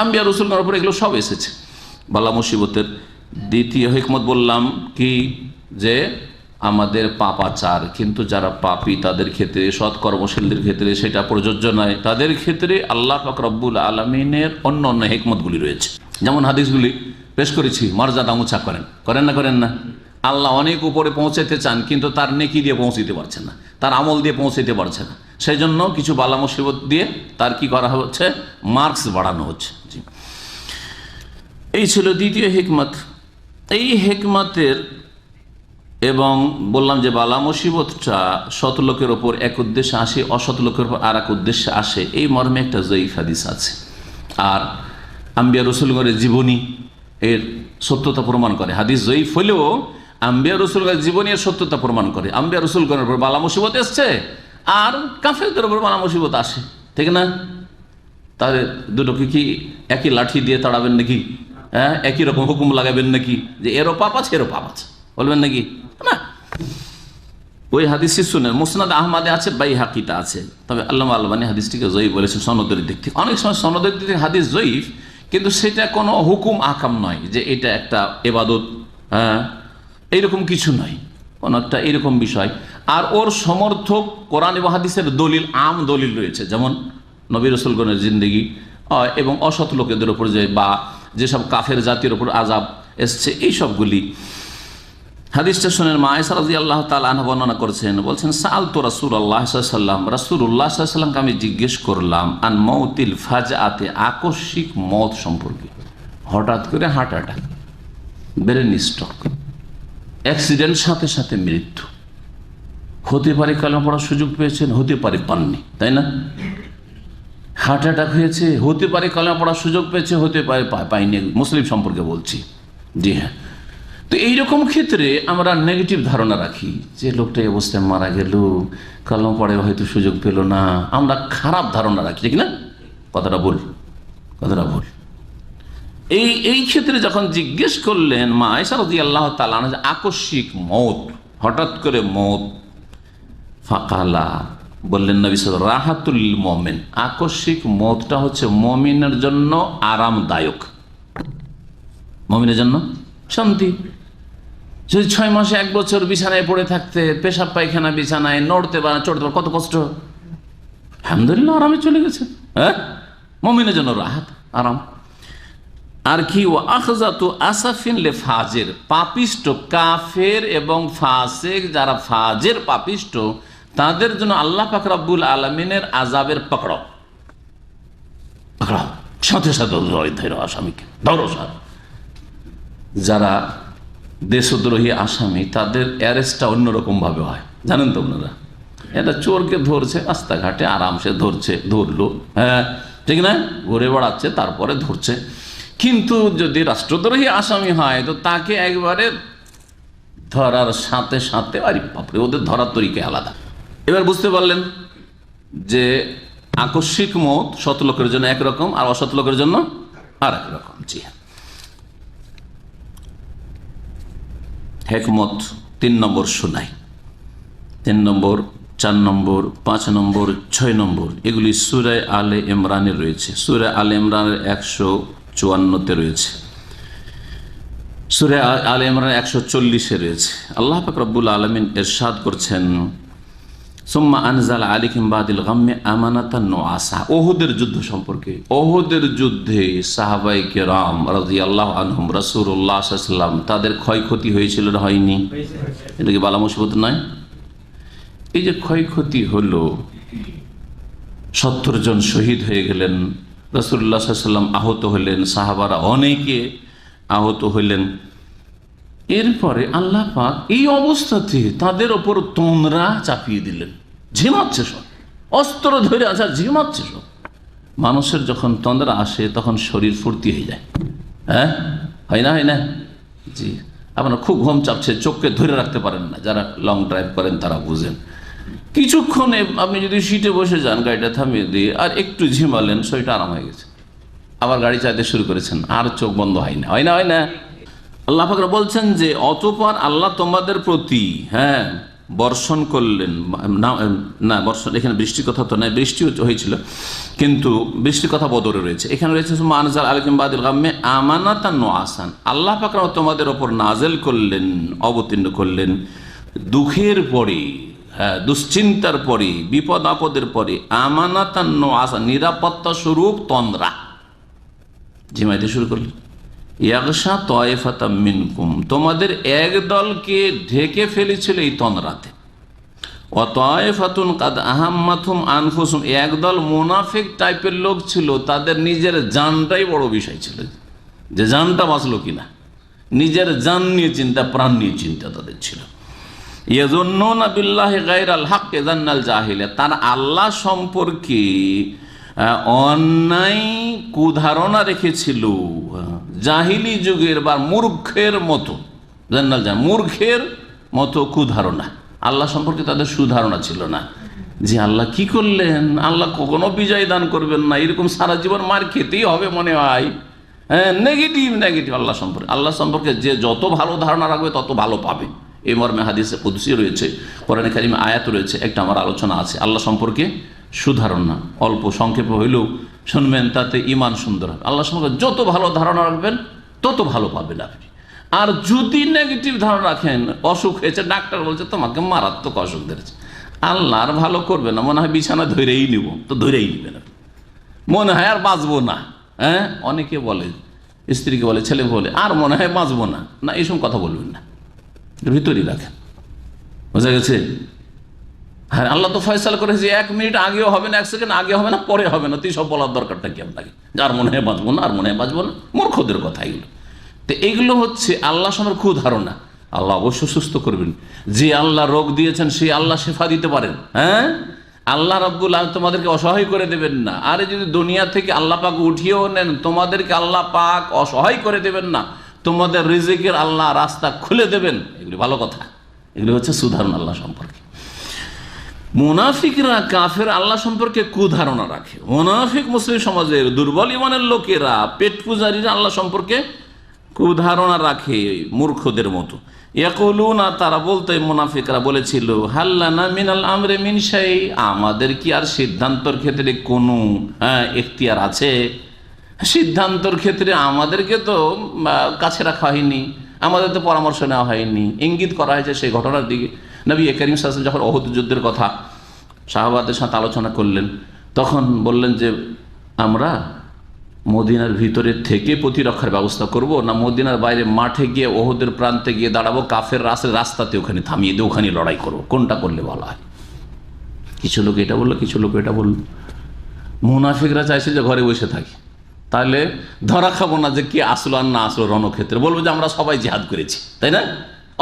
আম্বিয়া রসুলগণের উপরে এগুলো সব এসেছে। বালা মুসিবতের দ্বিতীয় হিকমত বললাম কি, যে আমাদের পাপাচার। কিন্তু যারা পাপী তাদের ক্ষেত্রে, সৎ কর্মশীলদের ক্ষেত্রে সেটা প্রযোজ্য নয়। তাদের ক্ষেত্রে আল্লাহ পাক রব্বুল আলামিনের অন্য অন্য হিকমতগুলি রয়েছে। যেমন হাদিসগুলি পেশ করেছি, মর্যাদা উঁচা করেন, করেন না? করেন না? আল্লাহ অনেক উপরে পৌঁছাতে চান, কিন্তু তার নেকি দিয়ে পৌঁছতে পারছে না, তার আমল দিয়ে পৌঁছতে পারছে না। সেই জন্য কিছু বালা মুসিবত দিয়ে তার কি করা হচ্ছে? মার্কস বাড়ানো হচ্ছে। জি, এই ছিল দ্বিতীয় হিকমত। এই হিকমতের, এবং বললাম যে বালা মুসিবতটা সৎ লোকের ওপর এক উদ্দেশ্যে আসে, অসৎ লোকের ওপর আর এক উদ্দেশ্যে আসে, এই মর্মে একটা জয়ীফ হাদিস আছে। আর আম্বিয়া রসুলগণের জীবনী এর সত্যতা প্রমাণ করে। হাদিস জয়ীফ হলেও আম্বিয়া রসুলগণের জীবনী এর সত্যতা প্রমাণ করে। আম্বিয়া রসুলগণের উপর বালা মুসিবত এসছে, আর কাফেরদের উপর বালা মুসিবত আসে, ঠিক না? তাহলে দুটোকে কি একই লাঠি দিয়ে তাড়াবেন নাকি? হ্যাঁ, একই রকম হুকুম লাগাবেন নাকি যে এরও পাপ আছে এরও পাপ আছে, বলবেন নাকি? না। ওই হাদিসটি শুনেন, মুসনাদ আহমদে আছে, বাইহাকিতে আছে, তবে আল্লামা আলবানী হাদিসটিকে জয়ীফ বলেছেন সনদের দিক থেকে। অনেক সময় সনদের দিক থেকে হাদিস জয়ীফ, কিন্তু সেটা কোনো হুকুম আকাম নয় যে এটা একটা ইবাদত, হ্যাঁ এইরকম কিছু নয়, কোনো একটা এরকম বিষয়। আর ওর সমর্থক কোরআন এবং হাদিসের দলিল, আম দলিল রয়েছে, যেমন নবী রাসূলগণের জিন্দেগি এবং অসৎ লোকেদের উপর যে বা যেসব কাফের জাতির উপর আযাব এসছে, এই সবগুলি। হাদিসটা শুনেন, মা আয়েশা রাদিয়াল্লাহু তাআলা আনহা বর্ণনা করছেন, বলছেন সাআলতু রাসূলুল্লাহ সাল্লাল্লাহু আলাইহি ওয়াসাল্লাম, রাসূলুল্লাহ সাল্লাল্লাহু আলাইহি ওয়াসাল্লামকে আমি জিজ্ঞেস করলাম আন মাউতিল ফাজআতে, আকস্মিক মত সম্পর্কে। হঠাৎ করে heart attack, brain stroke, accident, সাথে সাথে মৃত্যু। হতে পারে কালেমা পড়ার সুযোগ পেয়েছেন, হতে পারে পাননি, তাই না? হার্ট অ্যাটাক হয়েছে, হতে পারে কালেমা পড়ার সুযোগ পেয়েছে, হতে পারে পাইনি। মুসলিম সম্পর্কে বলছি, জি হ্যাঁ। তো এইরকম ক্ষেত্রে আমরা নেগেটিভ ধারণা রাখি যে লোকটা এই অবস্থায় মারা গেল, কালেমা পড়ে হয়তো সুযোগ পেল না, আমরা খারাপ ধারণা রাখি, ঠিক না? কথাটা ভুল, কথাটা ভুল। এই ক্ষেত্রে যখন জিজ্ঞেস করলেন মা আয়েশা রাদিয়াল্লাহু তাআলা আনহা, আকস্মিক মত, হঠাৎ করে মত, ফাকালা, বললেন নবী সাল্লাল্লাহু আলাইহি ওয়াসাল্লাম, রাহাতুল মুমিন, আকস্মিক মতটা হচ্ছে মুমিনের জন্য আরামদায়ক, মুমিনের জন্য শান্তি। যদি 6 মাসে 1 বছর বিছানায় পড়ে থাকতে, পেশাব পায়খানা বিছানায়, নড়তে পারে চড়তে পারে, কত কষ্ট, আলহামদুলিল্লাহ আরামে চলে গেছে। হ্যাঁ, মুমিনের জন্য রাহাত, আরাম। আর কি, ও আখজাতু আসাফিন লে ফাজের, পাপিষ্ট কাফের এবং ফাসিক, যারা ফাজের পাপিষ্ট, তাদের জন্য আল্লাহ পাক রব্বুল আলামিনের আযাবের পকড়াও, পকড়াও, সাথে সাথে ধরো আসামিকে, ধরো। যারা দেশদ্রোহী আসামি, তাদের অ্যারেস্টটা অন্যরকম ভাবে হয়, জানেন তো আপনারা? এটা চোরকে ধরছে রাস্তাঘাটে, আরামসে ধরছে, ধরলো, হ্যাঁ ঠিক না, ঘুরে বেড়াচ্ছে, তারপরে ধরছে। কিন্তু যদি রাষ্ট্রদ্রোহী আসামি হয়, তো তাকে একবারে ধরার সাথে সাথে, আরে বাপরে, ওদের ধরার তরিকা আলাদা। এবার বুঝতে পারলেন যে আকস্মিক মত সৎ লোকের জন্য একরকম, আর অসৎ লোকের জন্য আর এক রকম। জি হ্যাঁ। হেকমত 3 নম্বর শোনাই, 3 নম্বর, 4 নম্বর, 5 নম্বর, 6 নম্বর, এগুলি সূরা আলে ইমরানে রয়েছে। সূরা আলে ইমরানের 154-তে রয়েছে, সূরা আলে ইমরান 140-এ রয়েছে। আল্লাহ পাক রব্বুল আলামিন ইরশাদ করছেন, সুম্মা আনজালা আলাইহিম বাদিল গাম্মি আমানাতান নুআসা। ওহুদের যুদ্ধ সম্পর্কে, ওহুদের যুদ্ধে সাহাবায়ে কেরাম রাদিয়াল্লাহু আনহুম, রাসূলুল্লাহ সাল্লাল্লাহু আলাইহি ওয়াসাল্লাম, তাদের ক্ষয়ক্ষতি হয়েছিল না হয়নি? এটা কি বালা মুসিবত নয়? এই যে ক্ষয়ক্ষতি হলো, 70 জন শহীদ হয়ে গেলেন, রাসূলুল্লাহ সাল্লাল্লাহু আলাইহি ওয়াসাল্লাম আহত হলেন, সাহাবারা অনেকে আহত হইলেন। এরপরে আল্লাহ পাক এই অবস্থাতে তাদের ওপর তোমরা চাপিয়ে দিলেন, ঝিমাচ্ছে সব, অস্ত্র ধরে আছে, ঝিমাচ্ছে সব। মানুষের যখন তন্দ্রা আসে তখন শরীর ফুর্তি হয়ে যায়, হ্যাঁ হয় না, হয় না? জি, আপনার খুব ঘুম চাপছে, চোখকে ধরে রাখতে পারেন না, যারা লং ড্রাইভ করেন তারা বুঝেন। কিছুক্ষণে আপনি যদি সিটে বসে যান, গাড়িটা থামিয়ে দিয়ে আর একটু ঝিমালেন, শরীরটা আরাম হয়ে গেছে, আবার গাড়ি চালাতে শুরু করেছেন, আর চোখ বন্ধ হয় না, হয় না, হয় না? আল্লাহ পাক বলছেন যে অতঃপর আল্লাহ তোমাদের প্রতি, হ্যাঁ, বর্ষণ করলেন, না বর্ষণ এখানে বৃষ্টির কথা তো নয়, বৃষ্টি হয়েছিল, কিন্তু বৃষ্টির কথা বদরে রয়েছে। এখানে রয়েছে আনজাল আলাইহিম বাদিল গাম্মি আমানাতান নুআসান, আল্লাহ পাক তোমাদের ওপর নাজেল করলেন, অবতীর্ণ করলেন দুঃখের পরে, হ্যাঁ দুশ্চিন্তার পরে, বিপদ আপদের পরে, আমানাতান নুআসান, নিরাপত্তা স্বরূপ তন্দ্রা, ঝিমাইতে শুরু করলেন। ইয়াগশা তায়েফাতাম মিনকুম, তোমাদের এক দলকে ঢেকে ফেলেছিল এই তন্দ্রাতে। ওয়া তায়েফাতুন কাদ আহাম্মাতুহুম আনফুসুহুম, একদল মুনাফিক টাইপের লোক ছিল, তাদের নিজের জানটাই বড় বিষয় ছিল, যে জানটা বাঁচলো কিনা, নিজের জান নিয়ে চিন্তা, প্রাণ নিয়ে চিন্তা তাদের ছিল। ইয়াযুন্নুনা বিল্লাহি গায়রাল হক যান্নাল জাহিলিয়া, তার আল্লাহ সম্পর্কে অন্যায় কুধারণা রেখেছিল, জাহিলি যুগের বা মূর্খের মতো, জান্নাল, মূর্খের মতো কুধারণা, আল্লাহ সম্পর্কে তাদের সুধারণা ছিল না। যে আল্লাহ কি করলেন, আল্লাহ কখনো বিজয় দান করবেন না, এরকম সারা জীবন মার খেতেই হবে মনে হয়। হ্যাঁ, নেগেটিভ নেগেটিভ আল্লাহ সম্পর্কে যে যত ভালো ধারণা রাখবে তত ভালো পাবে। এই মর্মে হাদিসে কুদসি রয়েছে, কোরআনে কারিমে আয়াত রয়েছে। একটা আমার আলোচনা আছে আল্লাহ সম্পর্কে সুধারণা, অল্প সংক্ষেপে হইলেও শুনবেন, তাতে ইমান সুন্দর হবে। আল্লাহ সম্পর্কে যত ভালো ধারণা রাখবেন তত ভালো পাবেন আপনি। আর যদি নেগেটিভ ধারণা রাখেন, অসুখ হয়েছে, ডাক্তার বলছে তোমাকে মারাত্মক অসুখ ধরেছে, আল্লাহ আর ভালো করবে না, মনে হয় বিছানা ধরেই নিব, তো ধরেই নিবে না, মনে হয় আর বাঁচবো না। হ্যাঁ, অনেকে বলে, স্ত্রীকে বলে, ছেলে বলে, আর মনে হয় বাঁচবো না। না, এইসব কথা বলবেন না, ভিতরেই রাখেন। বোঝা গেছে? হ্যাঁ, আল্লাহ তো ফয়সালা করেছে 1 মিনিট আগেও হবে না, 1 সেকেন্ড আগে হবে না, পরে হবে না, তুই সব বলার দরকারটা কি আপনাকে? যার মনে হয় বাঁচবো না, আর মনে হয় বাঁচবো না, মূর্খদের কথা এগুলো। তো এইগুলো হচ্ছে আল্লাহ সম্পর্কে কুধারণা। আল্লাহ অবশ্য সুস্থ করবেন। যে আল্লাহ রোগ দিয়েছেন সেই আল্লাহ শেফা দিতে পারেন। হ্যাঁ, আল্লাহ রাব্বুল আলামিন তোমাদেরকে অসহায় করে দেবেন না। আরে যদি দুনিয়া থেকে আল্লাহ পাক উঠিয়েও নেন, তোমাদেরকে আল্লাহ পাক অসহায় করে দেবেন না, তোমাদের রিজিকের আল্লাহ রাস্তা খুলে দেবেন। এগুলি ভালো কথা, এগুলি হচ্ছে সুধারণ আল্লাহ সম্পর্কে। মুনাফিকরা, কাফের আল্লাহ সম্পর্কে কুধারণা রাখে। মুনাফিক মুসলিম সমাজের দুর্বল ইমানের লোকেরা, পেট পূজারীরা আল্লাহ সম্পর্কে কুধারণা রাখে মূর্খদের মতো। ইয়াকুলুনা, তারা বলতো, মুনাফিকরা বলেছিল, হাল্লানা মিনাল আমরে মিন শাই, আমাদের কি আর সিদ্ধান্তর ক্ষেত্রে কোনো এখতিয়ার আছে? সিদ্ধান্তর ক্ষেত্রে আমাদেরকে তো কাছে রাখা হয়নি, আমাদের তো পরামর্শ নেওয়া হয়নি, ইঙ্গিত করা হয়েছে সেই ঘটনার দিকে। নবী করিম সাল্লাল্লাহু আলাইহি ওয়াসাল্লাম যখন উহুদ যুদ্ধের কথা সাহাবাদের সাথে আলোচনা করলেন, তখন বললেন যে আমরা মদিনার ভিতরে থেকে প্রতিরক্ষার ব্যবস্থা করব, না মদিনার বাইরে মাঠে গিয়ে ওহুদের প্রান্তে গিয়ে দাঁড়াবো, কাফের রাস্তাতে ওখানে থামিয়ে দিয়ে ওখানে লড়াই করবো, কোনটা করলে ভালো হয়? কিছু লোক এটা বললো, কিছু লোক এটা বললো। মুনাফিকরা চাইছে যে ঘরে বসে থাকি, তাহলে ধরা খাবো না যে কি আসলো আর না আসলো রণক্ষেত্রে, বলবো যে আমরা সবাই জিহাদ করেছি, তাই না?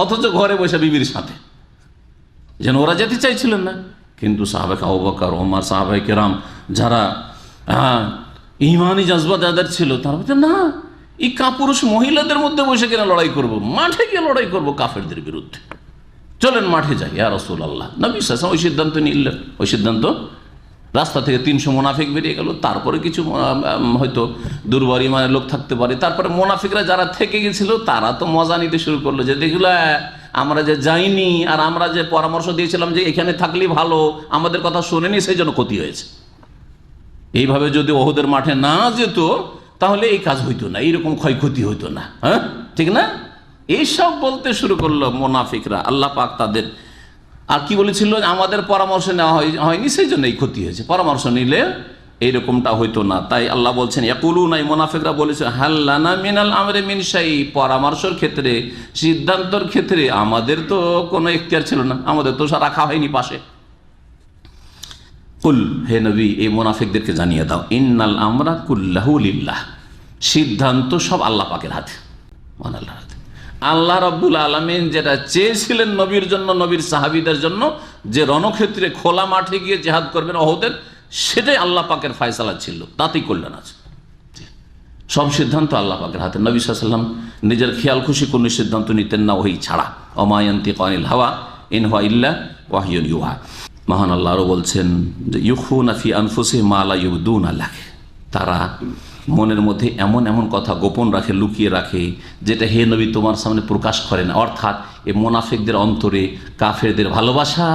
অথচ ঘরে বসে বিবির সাথে, যেন ওরা যেতে চাইছিলেন না। কিন্তু সাহাবে আবু বকর, ওমর, সাহাবায়ে কেরাম যারা ইমানি জজবা যাদের ছিল, তারা বলছে না, এই কাপুরুষ মহিলাদের মধ্যে বসে কিনা লড়াই করব, মাঠে গিয়ে লড়াই করব কাফেরদের বিরুদ্ধে, চলেন মাঠে যাই ইয়া রাসূলুল্লাহ। নবী সাল্লাল্লাহু আলাইহি ওয়াসাল্লাম ওই সিদ্ধান্ত নিলেন। ওই সিদ্ধান্ত, রাস্তা থেকে 300 মুনাফিক বেরিয়ে গেল, তারপরে কিছু হয়তো দুর্বল ইমানের লোক থাকতে পারে, তারপরে মুনাফিকরা যারা থেকে গেছিল তারা তো মজা নিতে শুরু করলো, যে দেখলো আমরা যে যাইনি, আর আমরা যে পরামর্শ দিয়েছিলাম যে এখানে থাকলেই ভালো, আমাদের কথা শোনেনি, সেই জন্য ক্ষতি হয়েছে। এইভাবে যদি ওহুদের মাঠে না যেত তাহলে এই কাজ হইতো না, এইরকম ক্ষয়ক্ষতি হইতো না। হ্যাঁ, ঠিক না? এইসব বলতে শুরু করলো মুনাফিকরা। আল্লাহ পাক তাদের আর কি বলেছিল, আমাদের পরামর্শ নেওয়া হয়নি, সেই জন্য এই ক্ষতি হয়েছে, পরামর্শ নিলে এইরকমটা হইতো না। তাই আল্লাহ বলছেন, ইয়াকুলুনা, এই মুনাফিকরা বলেছে, হাল্লানা মিনাল আমরে মিন শাই, পরামর্শের ক্ষেত্রে, সিদ্ধান্তর ক্ষেত্রে আমাদের তো কোনো এখতিয়ার ছিল না, আমাদের তো রাখা হয়নি পাশে। কুল, হে নবী, এই মুনাফিকদেরকে জানিয়ে দাও, ইন্নাল আমরা কুল্লাহু লিল্লাহ, সিদ্ধান্ত সব আল্লাহ পাকের হাতে, আল্লাহর হাতে। আল্লাহ রাব্বুল আলামিন যেটা চেয়েছিলেন নবীর জন্য, নবীর সাহাবীদের জন্য, যে রণক্ষেত্রে খোলা মাঠে গিয়ে জিহাদ করবেন ওহুদের, সেটাই আল্লাহ পাকের ফয়সালা ছিল, তাতেই কল্যাণ আছে। সব সিদ্ধান্ত আল্লাহ পাকের হাতে। নবী সাল্লাল্লাহু আলাইহি ওয়াসাল্লাম নিজের খেয়াল খুশি কোনো সিদ্ধান্ত নিতেন না, ওহী ছাড়া। ওমা ইয়ানতিকু আনিল হাওয়া ইন হুয়া ইল্লা ওয়াহয়ুন ইউহা। মহান আল্লাহ আরও বলছেন যে ইউখুনা ফি আনফুসিহিম মা লা ইউবদুনা লাক, তারা মনের মধ্যে এমন এমন কথা গোপন রাখে, লুকিয়ে রাখে, যেটা হে নবী তোমার সামনে প্রকাশ করেন। অর্থাৎ এই মুনাফিকদের অন্তরে কাফেরদের ভালোবাসা,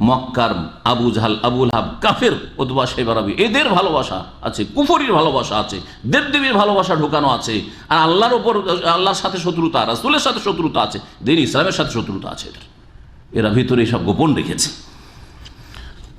মক্কার আবু জাহাল, আবুল হাব, কাফের উতবা শাইবা রাবি, এদের ভালোবাসা আছে, কুফরির ভালোবাসা আছে, দেবদেবীর ভালোবাসা ঢোকানো আছে, আর আল্লাহর ওপর, আল্লাহর সাথে শত্রুতা, রাসূলের সাথে শত্রুতা আছে, দিন ইসলামের সাথে শত্রুতা আছে। এরা ভিতরে সব গোপন রেখেছে।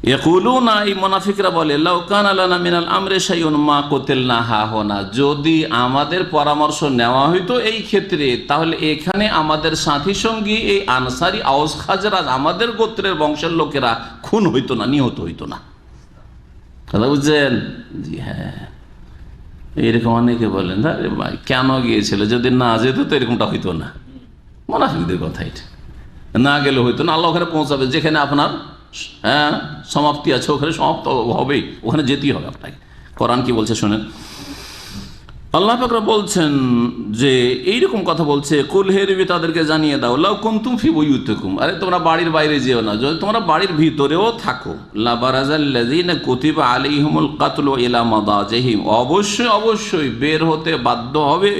ইয়াকুলুনা, এই মুনাফিকরা বলে, লাউ কানা লানা মিনাল আমরি শাইউন মা কুতিলনা হাহুনা, যদি আমাদের পরামর্শ নেওয়া হইতো এই ক্ষেত্রে, তাহলে এখানে আমাদের সাথী সঙ্গী এই আনসারি, আওস, খাজরাজ, আমাদের গোত্রের বংশের লোকেরা খুন হইতো না, নিহত হইতো না। কথা বুঝছেন? জি হ্যাঁ, এরকম অনেকে বলেন, আরে ভাই কেন গিয়েছিল, যদি না যেত তো এরকমটা হইতো না। মুনাফিকদের কথা এটা, না গেলে হইতো না। আল্লাহ ওখানে পৌঁছাবে, যেখানে আপনার সমাপ্তি আছে ওখানে সমাপ্ত হবেই, ওখানে যেতেই হবে আপনাকে। কোরআন কি বলছে শোনেন, আল্লাহ পাক বলছেন যে এইরকম কথা বলছে, কুল হে নবী তাদেরকে জানিয়ে দাও, লাউ কুনতুম ফি বুয়ুতিকুম, আরে তোমরা বাড়ির বাইরে যেও না, যদি তোমরা বাড়ির ভিতরেও থাকো, লা বারাজাল্লাযিনা কুতিবা আলাইহিমুল কাতলু ইলা মাদাজিহিম, অবশ্যই অবশ্যই বের হতে বাধ্য হবে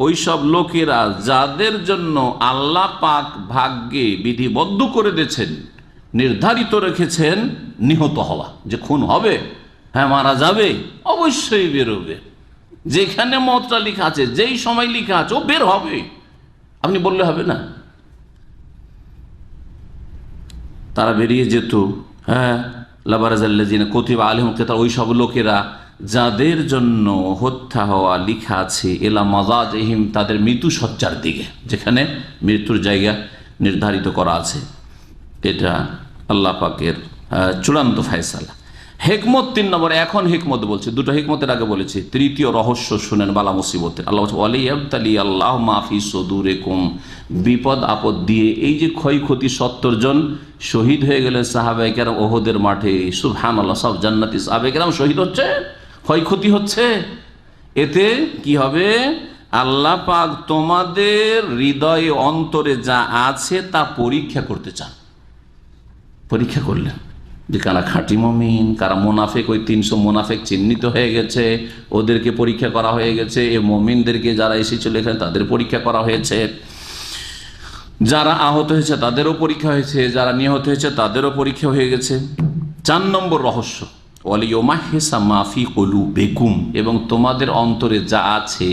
ওই সব লোকেরা যাদের জন্য আল্লাহ পাক ভাগ্যে বিধিবদ্ধ করে দিয়েছেন, নির্ধারিত রেখেছেন নিহত হওয়া, যে খুন হবে, হ্যাঁ মারা যাবে, অবশ্যই বেরোবে। যেখানে মতটা লেখা আছে, যেই সময় লেখা আছে, ও বের হবে, আপনি বললে হবে না। তারা বেরিয়ে যেত। হ্যাঁ, লাবারাজাল্লাযিনা কুতিবা আলাইহিমুল কিতাল, ওই সব লোকেরা যাদের জন্য হত্যা হওয়া লেখা আছে, ইলা মাযাজিহিম, তাদের মৃত্যু সজ্জার দিকে, যেখানে মৃত্যুর জায়গা নির্ধারিত করা আছে। এটা আল্লাহ পাকের চূড়ান্ত ফায়সালা। হেকমত 3 নম্বর, এখন হেকমত বলছে, দুটো হেকমতের আগে বলেছি, তৃতীয় রহস্য শুনেন বালা মুসিবতের। আল্লাহ ওয়ালিয়াবতালি আল্লাহ মাফি সুদুরিকুম, বিপদ আপদ দিয়ে এই যে ক্ষয়ক্ষতি, 70 জন শহীদ হয়ে গেলেন সাহাবায়ে কেরাম ওহদের মাঠে, সুবহানাল্লাহ, সব জান্নাতি সাহাবায়ে কেরাম শহীদ হচ্ছে, ক্ষয়ক্ষতি হচ্ছে, এতে কি হবে? আল্লাহ পাক তোমাদের হৃদয়ে অন্তরে যা আছে তা পরীক্ষা করতে চান। পরীক্ষা করলেন যে কারা খাঁটি মুমিন, কারা মোনাফেক। ওই 300 মোনাফেক চিহ্নিত হয়ে গেছে, ওদেরকে পরীক্ষা করা হয়ে গেছে। এই মুমিনদেরকে যারা এসেছিল এখানে তাদের পরীক্ষা করা হয়েছে, যারা আহত হয়েছে তাদেরও পরীক্ষা হয়েছে, যারা নিহত হয়েছে তাদেরও পরীক্ষা হয়ে গেছে। 4 নম্বর রহস্য, ওয়ালিয়ুমাহিসা মা ফি কুলুবিকুম, এবং তোমাদের অন্তরে যা আছে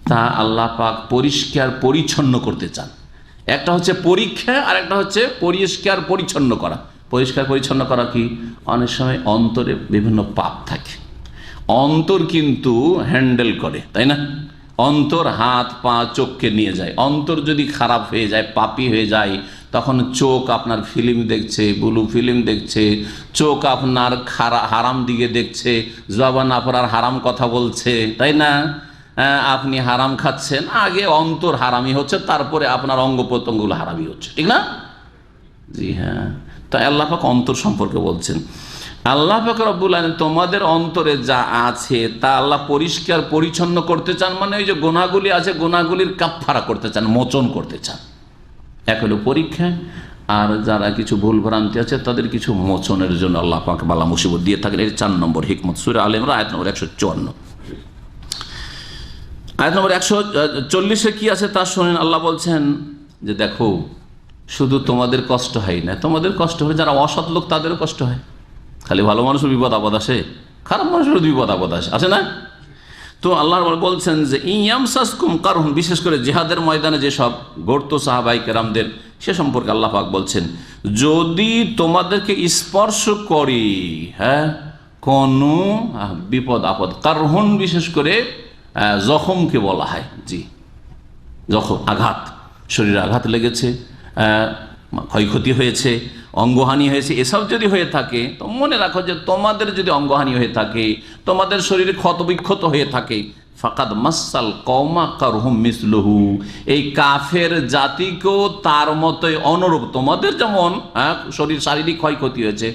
তা আল্লাহ পাক পরিষ্কার পরিচ্ছন্ন করতে চান। একটা হচ্ছে পরীক্ষা, আর একটা হচ্ছে পরিষ্কার পরিচ্ছন্ন করা। পরিষ্কার পরিচ্ছন্ন করা কি? অনেক সময় অন্তরে বিভিন্ন পাপ থাকে, অন্তর কিন্তু হ্যান্ডেল করে, তাই না? অন্তর হাত পা চোখকে নিয়ে যায়। অন্তর যদি খারাপ হয়ে যায়, পাপী হয়ে যায়, তখন চোখ আপনার ফিল্ম দেখছে, ব্লু ফিল্ম দেখছে, চোখ আপনার হারাম দিকে দেখছে, জবান আপনার হারাম কথা বলছে, তাই না? আপনি হারাম খাচ্ছেন, আগে অন্তর হারামি হচ্ছে, তারপরে আপনার অঙ্গ প্রত্যঙ্গগুলো হারামি হচ্ছে, ঠিক না? জি হ্যাঁ। তাই আল্লাহ পাক অন্তর সম্পর্কে বলছেন, আল্লাহ পাক রব্বুল আলামিন তোমাদের অন্তরে যা আছে তা আল্লাহ পরিষ্কার পরিচ্ছন্ন করতে চান। মানে ওই যে গুনাহগুলি আছে, গুনাহগুলির কাফফারা করতে চান, মোচন করতে চান। এক হলো পরীক্ষা, আর যারা কিছু ভুল ভ্রান্তি আছে তাদের কিছু মোচনের জন্য আল্লাহ পাক বালা মুসিবত দিয়ে থাকেন। এর 4 নম্বর হিকমত। সূরা আলে ইমরান আয়াত নম্বর 154। আয়াত নম্বর 140-এ কি আছে তা শুনেন। আল্লাহ বলছেন যে দেখো, শুধু তোমাদের কষ্ট হয় না, তোমাদের কষ্ট হয় যারা অসৎ লোক তাদেরও কষ্ট হয়। খালি ভালো মানুষের বিপদ আপদ আসে, খারাপ মানুষের বিপদ আপদ আসে না? তো আল্লাহ বলছেন যে ইয়ামসাসকুম কারহুন, বিশেষ করে জিহাদের ময়দানে যেসব গর্ত সাহাবায়ে কেরামদের, সে সম্পর্কে আল্লাহ পাক বলছেন, যদি তোমাদেরকে স্পর্শ করে, হ্যাঁ, কোনো বিপদ আপদ, কারহুন বিশেষ করে জখমকে বলা হয়। জি, জখম, আঘাত, শরীরে আঘাত লেগেছে, ক্ষয়ক্ষতি হয়েছে, অঙ্গহানি হয়েছে, এসব যদি হয়ে থাকে তো মনে রাখো যে তোমাদের যদি অঙ্গহানি হয়ে থাকে, তোমাদের শরীরে ক্ষতবিক্ষত হয়ে থাকে, ফাকাদ মাসাল কওমা কারহুম মিসলুহু, এই কাফের জাতিকেও তার মতোই অনুরূপ, তোমাদের যেমন শরীর শারীরিক ক্ষয়ক্ষতি হয়েছে,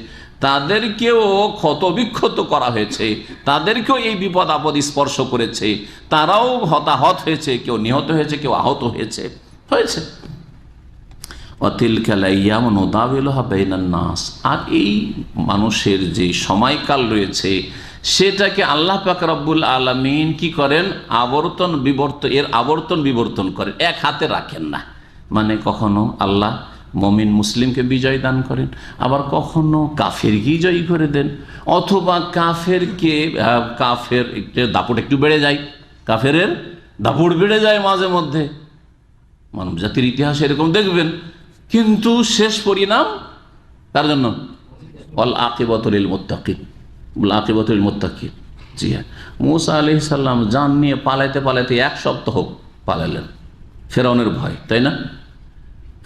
তাদেরকেও ক্ষতবিক্ষত করা হয়েছে, তাদেরকেও এই বিপদ আপদ স্পর্শ করেছে, তারাও হতাহত হয়েছে, কেউ নিহত হয়েছে, কেউ আহত হয়েছে। আর এই মানুষের যে সময়কাল রয়েছে সেটাকে আল্লাহ পাক রব্বুল আলামিন কি করেন? আবর্তন বিবর্তন করেন, এক হাতে রাখেন না। মানে কখনো আল্লাহ মুমিন মুসলিমকে বিজয় দান করেন, আবার কখনো কাফেরকে জয়ী করে দেন, অথবা কাফের দাপট একটু বেড়ে যায়, কাফেরের দাপট বেড়ে যায় মাঝে মধ্যে, মানব জাতির ইতিহাসে এরকম দেখবেন। কিন্তু শেষ পরিণাম তার জন্য ওয়াল আকিবাতু লিল মুত্তাকিন, আকিবাতু লিল মুত্তাকিন। জি হ্যাঁ, মূসা আলাইহিস সালাম জান নিয়ে পালাইতে 1 সপ্তাহ পালালেন ফেরাউনের ভয়, তাই না?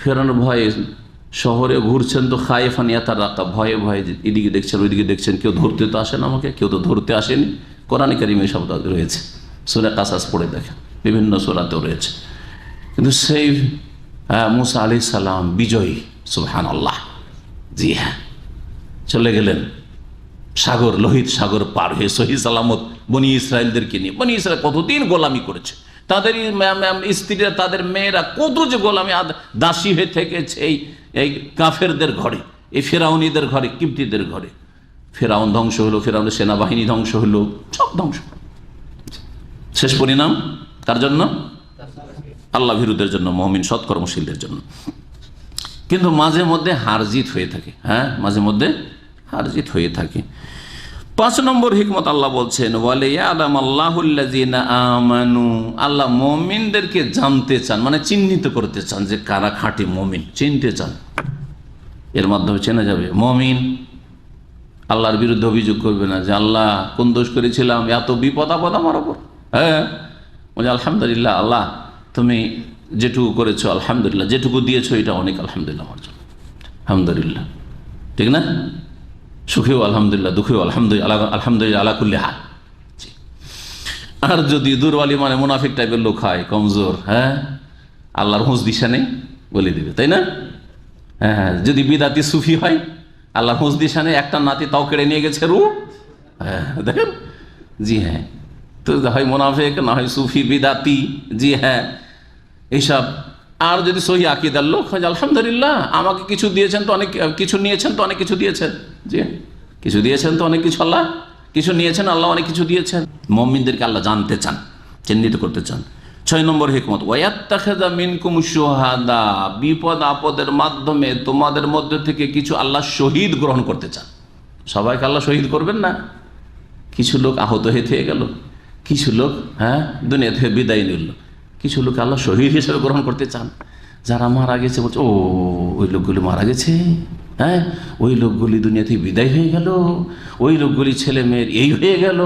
ফেরাউনের ভয়ে শহরে ঘুরছেন, তো খায়েফান ইয়াতারাক্কাব, ভয়ে ভয়ে এদিকে দেখছেন ওইদিকে দেখছেন, কেউ ধরতে তো আসেন আমাকে, কেউ তো ধরতে আসেনি। কোরআনে কারিমে সব রয়েছে, সূরা কাসাস পড়ে দেখেন, বিভিন্ন সূরাতেও রয়েছে। কিন্তু সেই মূসা আলাইহিস সালাম বিজয়ী, সুবহানাল্লাহ। জি হ্যাঁ, চলে গেলেন সাগর, লোহিত সাগর পার হয়ে সহি সালামত বনি ইসরায়েলদেরকে নিয়ে। বনি ইসরায়েল কতদিন গোলামি করেছে, তাদের স্ত্রীরা, তাদের মেয়েরা কত যে গোলামি দাসী হয়ে থেকেছে এই কাফেরদের ঘরে, এই ফেরাউনিদের ঘরে, কিপ্তিদের ঘরে। ফেরাউন ধ্বংস হলো, ফেরাউনের সেনাবাহিনী ধ্বংস হলো, সব ধ্বংস। শেষ পরিণাম তার জন্য, আল্লাহ ভীরুদের জন্য, মুমিন সৎকর্মশীলদের জন্য। কিন্তু মাঝে মধ্যে হারজিত হয়ে থাকে, হ্যাঁ, মাঝে মধ্যে হারজিত হয়ে থাকে। 5 নম্বর হিকমত আল্লাহ বলছেন, আমানু, আল্লাহ মুমিনদেরকে জানতে চান, মানে চিহ্নিত করতে চান যে কারা খাঁটি মুমিন, চিনতে চান। এর মাধ্যমে চেনা যাবে মুমিন। আল্লাহর বিরুদ্ধে অভিযোগ করবে না যে আল্লাহ কোন দোষ করেছিলাম, এত বিপদ আপদ আমার ওপর। হ্যাঁ, বলছে আলহামদুলিল্লাহ, আল্লাহ তুমি যেটুকু করেছো আলহামদুলিল্লাহ, যেটুকু দিয়েছো এটা অনেক, আলহামদুলিল্লাহ আমার জন্য, আলহামদুলিল্লাহ। ঠিক না? সুখেও আলহামদুলিল্লাহ, দুঃখেও আলহামদুলিল্লাহ, আলহামদুলিল্লাহ আলা কুল্লি হাল। আর যদি দুর্বলী, মানে মুনাফিক টাইপের লোক হয়, কমজোর, হ্যাঁ, আল্লাহর হুঁশ দিশা নেই বলে দিবে, তাই না? হ্যাঁ, যদি বিদাতি সুফি হয়, আল্লাহর হুঁশ দিশা নেই, একটা নাতি তাও কেড়ে নিয়ে গেছে রু। হ্যাঁ, দেখেন, জি হ্যাঁ, তো হয় মুনাফিক, না হয় সুফি, বিদাতি, জি হ্যাঁ, এইসব। আর যদি সহি আকীদার লোক হয়, আলহামদুলিল্লাহ আমাকে কিছু দিয়েছেন তো অনেক, কিছু নিয়েছেন তো অনেক কিছু দিয়েছেন, জি কিছু দিয়েছেন তো অনেক কিছু, আল্লাহ কিছু নিয়েছেন, আল্লাহ অনেক কিছু দিয়েছেন। মুমিনদেরকে আল্লাহ জানতে চান, চিহ্নিত করতে চান। 6 নম্বর হিকমত, ওয়াত্তাখিযা মিনকুম শুহাদা, বিপদ আপদের মাধ্যমে তোমাদের মধ্যে থেকে কিছু আল্লাহ শহীদ গ্রহণ করতে চান। সবাইকে আল্লাহ শহীদ করবেন না, কিছু লোক আহত হয়ে থেকে গেল, কিছু লোক হ্যাঁ দুনিয়া থেকে বিদায় নিল, কিছু লোক আল্লাহ শহীদ হিসেবে গ্রহণ করতে চান। যারা মারা গেছে বলছে, ও ওই লোকগুলি মারা গেছে, হ্যাঁ ওই লোকগুলি দুনিয়া থেকে বিদায় হয়ে গেল, ওই লোকগুলি ছেলে মেয়ের এই হয়ে গেল,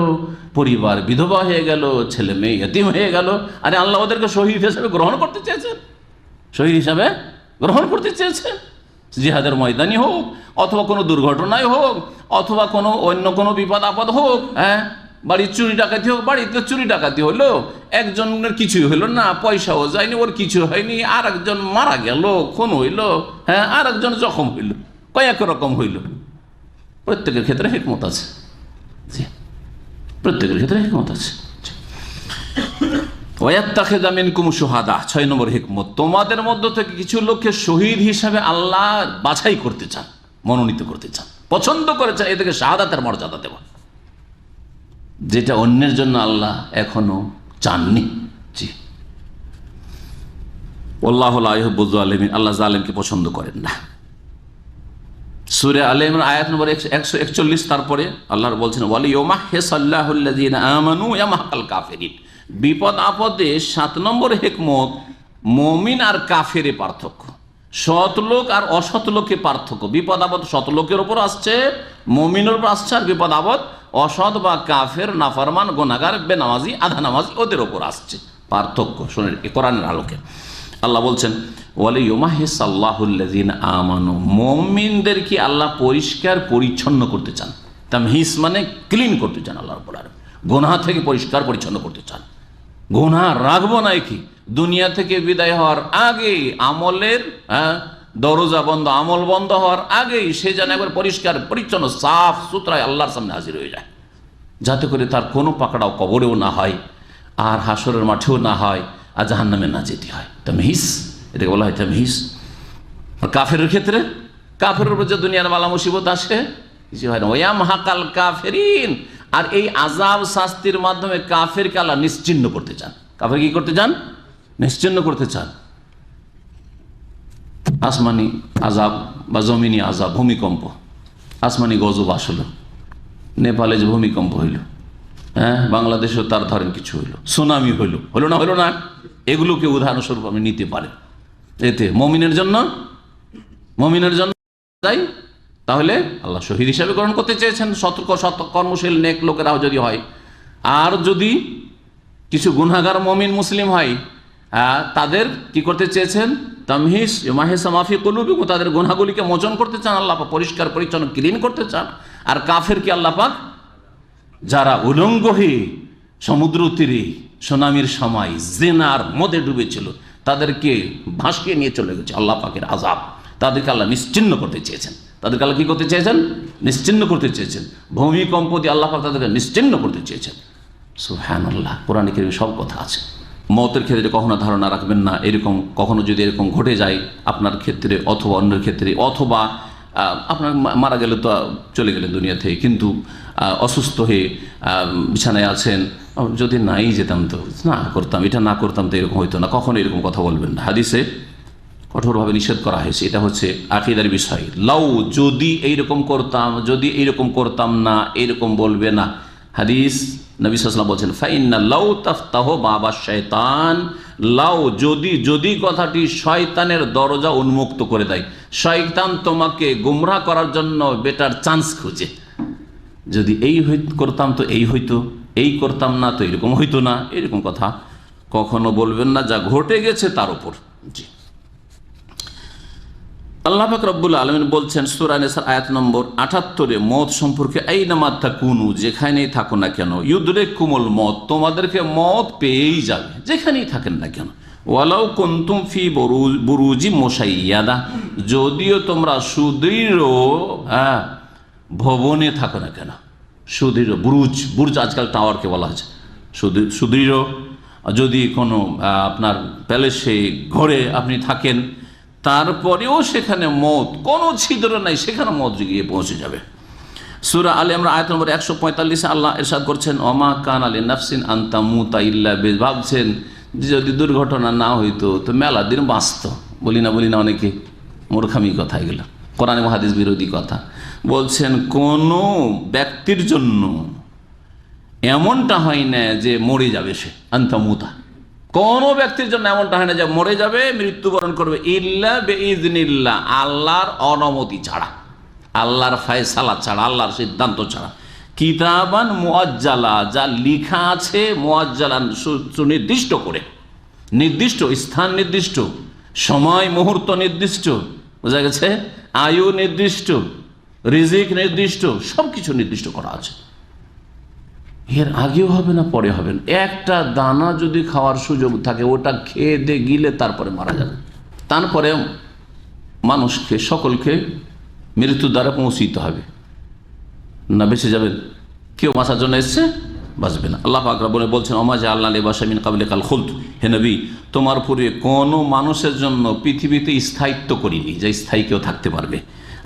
পরিবার বিধবা হয়ে গেল, ছেলে মেয়ে ইতিম হয়ে গেল। আরে আল্লাহ ওদেরকে শহীদ হিসেবে গ্রহণ করতে চেয়েছেন, শহীদ হিসাবে গ্রহণ করতে চেয়েছেন। জিহাদের ময়দানি হোক, অথবা কোনো দুর্ঘটনায় হোক, অথবা কোনো অন্য কোনো বিপদ আপদ হোক, হ্যাঁ বাড়ির চুরি ডাকাতি হোক, বাড়িতে চুরি ডাকাতি হলো, একজনের কিছুই হলো না, পয়সাও যায়নি, ওর কিছু হয়নি, আর একজন মারা গেল, খুন হইল, হ্যাঁ আর একজন জখম হইল, কয়েক রকম হইল। প্রত্যেকের ক্ষেত্রে হিকমত আছে, প্রত্যেকের ক্ষেত্রে হিকমত আছে। ওয়াত্তাখিযা মিনকুম শুহাদা, 6 নম্বর হিকমত, তোমাদের মধ্য থেকে কিছু লোককে শহীদ হিসাবে আল্লাহ বাছাই করতে চান, মনোনীত করতে চান, পছন্দ করেছেন, এদেরকে শাহাদাতের মর্যাদা দেওয়া, যেটা অন্যের জন্য আল্লাহ এখনো চাননি। জি, আল্লাহু লা ইউহিব্বুয যালিমিন, আল্লাহ জালেমকে পছন্দ করেন না। সূরা আলে ইমরান আয়াত নম্বর 141, তারপরে আল্লাহ বলছেন, ওয়ালিয়ুমাহহিসাল্লাহুল্লাযীনা আমানু ইয়ামহাকাল কাফিরিন। বিপদ আপদে 7 নম্বর হিকমত, মুমিন আর কাফেরে পার্থক্য, সৎ লোক আর অসৎ লোকের পার্থক্য। বিপদ আপদ সৎ লোকের উপর আসছে, মুমিনের উপর আসছে, আর বিপদ আপদ অসৎ বা কাফের, নাফরমান, গুনাহগার, বেনামাজি, আধা নামাজি, ওদের ওপর আসছে। পার্থক্য শুনেন কোরআনের আলোকে। আল্লাহ বলছেন, ওয়ালিয়ুমাহহিসাল্লাহুল্লাযীনা আমানু, মুমিনদেরকে আল্লাহ পরিষ্কার পরিচ্ছন্ন করতে চান। তামহিস মানে ক্লিন করতে চান, আল্লাহর উপর গুনাহ থেকে পরিষ্কার পরিচ্ছন্ন করতে চান। গুনাহ রাখবো না কি, দুনিয়া থেকে বিদায় হওয়ার আগে আমলের দরজা বন্ধ, আমল বন্ধ হওয়ার আগেই সে যেন একবার পরিষ্কার পরিচ্ছন্ন সাফ সুতরায় আল্লাহর সামনে হাজির হয়ে যায়, যাতে করে তার কোনো পাকড়াও কবরেও না হয়, আর হাসরের মাঠেও না হয়, আর জাহান্নামে না যেতে হয়। তামহিস, এটাকে বলা হয় তামহিস। আর কাফেরের ক্ষেত্রে, কাফেরের উপর যে দুনিয়ার বালা মুসিবত আসে, কিছু হয় না, ওয়ামহাকাল কাফিরিন। আর এই আযাব শাস্তির মাধ্যমে কাফেরকে আল্লাহ নিশ্চিহ্ন করতে চান। কাফের কি করতে চান? নিশ্চিহ্ন করতে চান। আসমানি আযাব বা জমিনি আযাব, ভূমিকম্প, আসমানি গজব আসলো, নেপালে যে ভূমিকম্প হইল, হ্যাঁ বাংলাদেশেও তার ধরেন কিছু হইলো, সুনামি হইল, হলো না হলো না, এগুলোকে উদাহরণস্বরূপ আমি নিতে পারি। এতে মুমিনের জন্য তাই তাহলে আল্লাহ শহীদ হিসাবে গ্রহণ করতে চেয়েছেন, সতর্ক কর্মশীল নেক লোকেরাও যদি হয়। আর যদি কিছু গুনাহগার মুমিন মুসলিম হয়, তাদের কি করতে চেয়েছেন? তামহিস, ইউমাহিসা মাফি কুলুবিকুম, তাদের গুনাহগুলিকে মোচন করতে চান আল্লাহ পাক, পরিষ্কার পরিচ্ছন্ন ক্লিন করতে চান। আর কাফেরকে আল্লাহ পাক, যারা উলঙ্গ হয়ে সমুদ্র তীরে সুনামির সময় জিনার মদে ডুবেছিল, তাদেরকে ভাসিয়ে নিয়ে চলে গেছে আল্লাহ পাকের আযাব, তাদেরকে আল্লাহ নিশ্চিহ্ন করতে চেয়েছেন। তাদেরকে আল্লাহ কি করতে চেয়েছেন? নিশ্চিহ্ন করতে চেয়েছেন। ভূমিকম্প দিয়ে আল্লাহ পাক তাদেরকে নিশ্চিহ্ন করতে চেয়েছেন। সুবহানাল্লাহ, কোরআনে কারীমে সব কথা আছে। মতের ক্ষেত্রে কখনো ধারণা রাখবেন না এরকম, কখনো যদি এরকম ঘটে যায় আপনার ক্ষেত্রে অথবা অন্যের ক্ষেত্রে, অথবা আপনার মারা গেলে তো চলে গেলেন দুনিয়া থেকে, কিন্তু অসুস্থ হয়ে বিছানায় আছেন, যদি নাই যেতাম তো না করতাম, এটা না করতাম তো এরকম হইতো না, কখনো এরকম কথা বলবেন না। হাদিসে কঠোরভাবে নিষেধ করা হয়েছে। এটা হচ্ছে আকীদার বিষয়। লাউ, যদি এইরকম করতাম, যদি এইরকম করতাম না, এরকম বলবে না। হাদিস নবী সাল্লাল্লাহু আলাইহি ওয়াসাল্লাম বলছেন ফাইন্না লাউ তাফতাহু বাবা শয়তান, লাউ যদি, যদি কথাটি শয়তানের দরজা উন্মুক্ত করে দেয়। শয়তান তোমাকে গুমরাহ করার জন্য বেটার চান্স খুঁজে, যদি এই করতাম তো এই হইতো, এই করতাম না তো এরকম হইতো না, এরকম কথা কখনো বলবেন না যা ঘটে গেছে তার উপর। জি, আল্লাহ পাক রব্বুল আলামিন বলছেন সূরা নিসার আয়াত নম্বর ৭৮-এ মওত সম্পর্কে, আইনামা তাকুনু, যেখানেই থাকো না কেন, ইউদরিকুমুল মওত, তোমাদেরকে মওত পেয়েই যাবে যেখানেই থাকেন না কেন। ওয়ালাউ কুনতুম ফি বুরুজি মুশাইয়াদা, যদিও তোমরা সুদৃঢ় ভবনে থাকো না কেন। সুদৃঢ় বুরুজ, বুরুজ আজকাল টাওয়ারকে বলা হয়েছে। সুদৃঢ় যদি কোনো আপনার প্যালেসে ঘরে আপনি থাকেন, তারপরেও সেখানে মওত, কোনো ছিদ্র নাই, সেখানে মওত গিয়ে পৌঁছে যাবে। সূরা আলে ইমরান আয়াত নম্বর ১৪৫ আল্লাহ ইরশাদ করছেন, ওমা কানা লিনাফসিন আন তামুতা ইল্লা ভাবছেন যদি দুর্ঘটনা না হইতো তো মেলা দিন বাঁচত। বলি না অনেকে, মূর্খামি কথা এগুলো, কোরআন এবং হাদিস বিরোধী কথা। বলছেন কোনো ব্যক্তির জন্য এমনটা হয় না যে মরে যাবে সে, আনতামুতা, কোনো ব্যক্তির জন্য এমনটা হয় না যে মরে যাবে, মৃত্যুবরণ করবে, ইল্লা বিইজনিল্লাহ, আল্লাহর অনুমতি ছাড়া, আল্লাহর ফয়সালা ছাড়া, আল্লাহর সিদ্ধান্ত ছাড়া। কিতাবান মুআজ্জালা, যা লেখা আছে, মুআজ্জালান, সুনির্দিষ্ট করে, নির্দিষ্ট স্থান, নির্দিষ্ট সময়, মুহূর্ত নির্দিষ্ট, বোঝা গেছে, আয়ু নির্দিষ্ট, রিজিক নির্দিষ্ট, সব কিছু নির্দিষ্ট করা আছে। এর আগেও হবে না, পরে হবে না। একটা দানা যদি খাওয়ার সুযোগ থাকে, ওটা খেয়ে দিয়ে গিলে তারপরে মারা যাবে। তারপরে মানুষকে, সকলকে মৃত্যুর দ্বারা পৌঁছিতে হবে, না বেঁচে যাবেন? কেউ বাঁচার জন্য এসছে, বাঁচবে না। আল্লাহ পাক রব্বুল বলছেন, ওমা জাআলনা লিবাশারিন মিন ক্বাবলিকাল খুলদ, হে নবী, তোমার পূর্বে কোনো মানুষের জন্য পৃথিবীতে স্থায়িত্ব করিনি যে স্থায়ী কেউ থাকতে পারবে।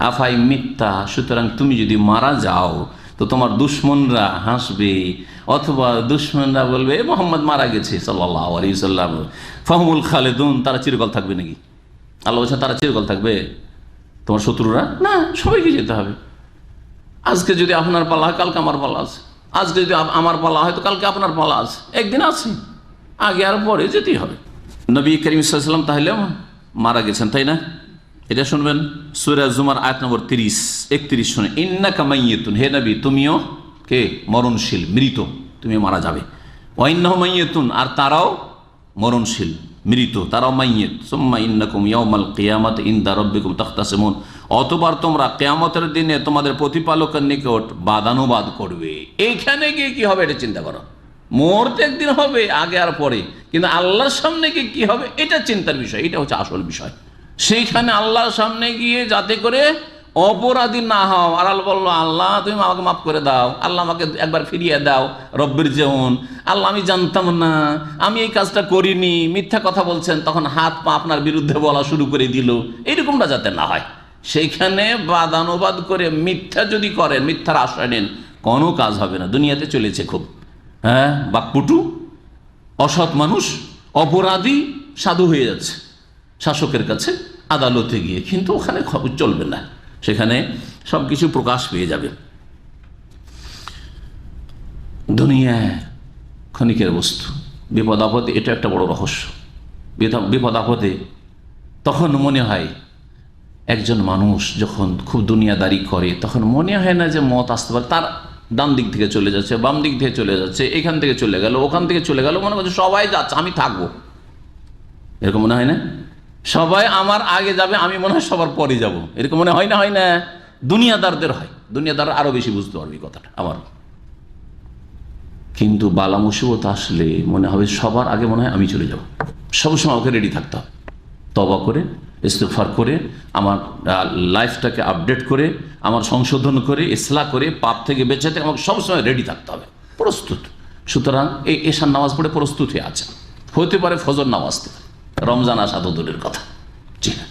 আফাই মিথ্যা, সুতরাং তুমি যদি মারা যাও তো তোমার দুশ্মনরা হাসবে, অথবা দুশ্মনরা বলবে মোহাম্মদ মারা গেছে সাল্লাল্লাহু আলাইহি ওয়াসাল্লাম, ফাহুমুল খালিদুন, তারা চিরকাল থাকবে নাকি? আল্লাহ বলছেন তারা চিরকাল থাকবে? তোমার শত্রুরা না, সবাইকে যেতে হবে। আজকে যদি আপনার পালা হয়, কালকে আমার পালা আছে। আজকে যদি আমার পালা হয় তো কালকে আপনার পালা আছে। একদিন আছে, আগে আর পরে যেতেই হবে। নবী করিম সাল্লাল্লাহু আলাইহি ওয়াসাল্লাম তাহলে মারা গেছেন, তাই না? এটা শুনবেন, সূরা জুমার আয়াত নম্বর 30-31 শুনে, ইন্নাকা মাইয়িতুন, হে নবী তুমিও কে? মরণশীল, মৃত, তুমি মারা যাবে। ওয়া ইন্নাহু মাইয়িতুন, আর তারাও মরণশীল, মৃত, তারাও মাইয়িত। সুম্মা ইন্নাকুম ইয়াউমাল কিয়ামাতি ইনদা রাব্বিকুম তাখতাসিমুন, অতবার তোমরা কিয়ামতের দিনে তোমাদের প্রতিপালকের নিকট বাদানুবাদ করবে। এইখানে গিয়ে কি হবে এটা চিন্তা করো। মরতে একদিন হবে, আগে আর পরে, কিন্তু আল্লাহর সামনে গিয়ে কি হবে এটা চিন্তার বিষয়, এটা হচ্ছে আসল বিষয়। সেইখানে আল্লাহর সামনে গিয়ে যাতে করে অপরাধী না হও। আর আল্লাহ বললো, আল্লাহ তুমি আমাকে মাফ করে দাও, আল্লাহ আমাকে একবার ফিরিয়ে দাও, রব্বির যেমন, আল্লাহ আমি জানতাম না, আমি এই কাজটা করিনি, মিথ্যা কথা বলছেন, তখন হাত পা আপনার বিরুদ্ধে বলা শুরু করে দিল, এরকমটা যাতে না হয়। সেইখানে বাদানুবাদ করে মিথ্যা যদি করেন, মিথ্যার আশ্রয় নেন, কোনো কাজ হবে না। দুনিয়াতে চলেছে খুব, বাকপটু, অসৎ মানুষ, অপরাধী সাধু হয়ে যাচ্ছে শাসকের কাছে, আদালতে গিয়ে, কিন্তু ওখানে খবর চলবে না, সেখানে সব কিছু প্রকাশ পেয়ে যাবে। দুনিয়া ক্ষণিকের বস্তু, বিপদ আপদে এটা একটা বড় রহস্য। বিপদ আপদে তখন মনে হয়, একজন মানুষ যখন খুব দুনিয়াদারি করে তখন মনে হয় না যে মত আসতে পারে, তার ডান দিক থেকে চলে যাচ্ছে, বাম দিক থেকে চলে যাচ্ছে, এখান থেকে চলে গেল, ওখান থেকে চলে গেল, মনে করছে সবাই যাচ্ছে, আমি থাকবো, এরকম মনে হয় না? সবাই আমার আগে যাবে, আমি মনে হয় সবার পরে যাব, এরকম মনে হয় না? হয় না? দুনিয়াদারদের হয়, দুনিয়াদার আরো বেশি বুঝতে পারবে এই কথাটা আমার। কিন্তু বালা মুসিবত আসলে মনে হবে সবার আগে মনে হয় আমি চলে যাব, সবসময় ওকে রেডি থাকতে হবে, তওবা করে ইস্তেগফার করে আমার লাইফটাকে আপডেট করে, আমার সংশোধন করে, ইসলাহ করে, পাপ থেকে বেঁচে থেকে আমাকে সবসময় রেডি থাকতে হবে, প্রস্তুত। সুতরাং এই এশার নামাজ পড়ে প্রস্তুত হয়ে আছে, হতে পারে ফজর নামাজ থেকে, রমজান আসা তো দূরের কথা। জি হ্যাঁ,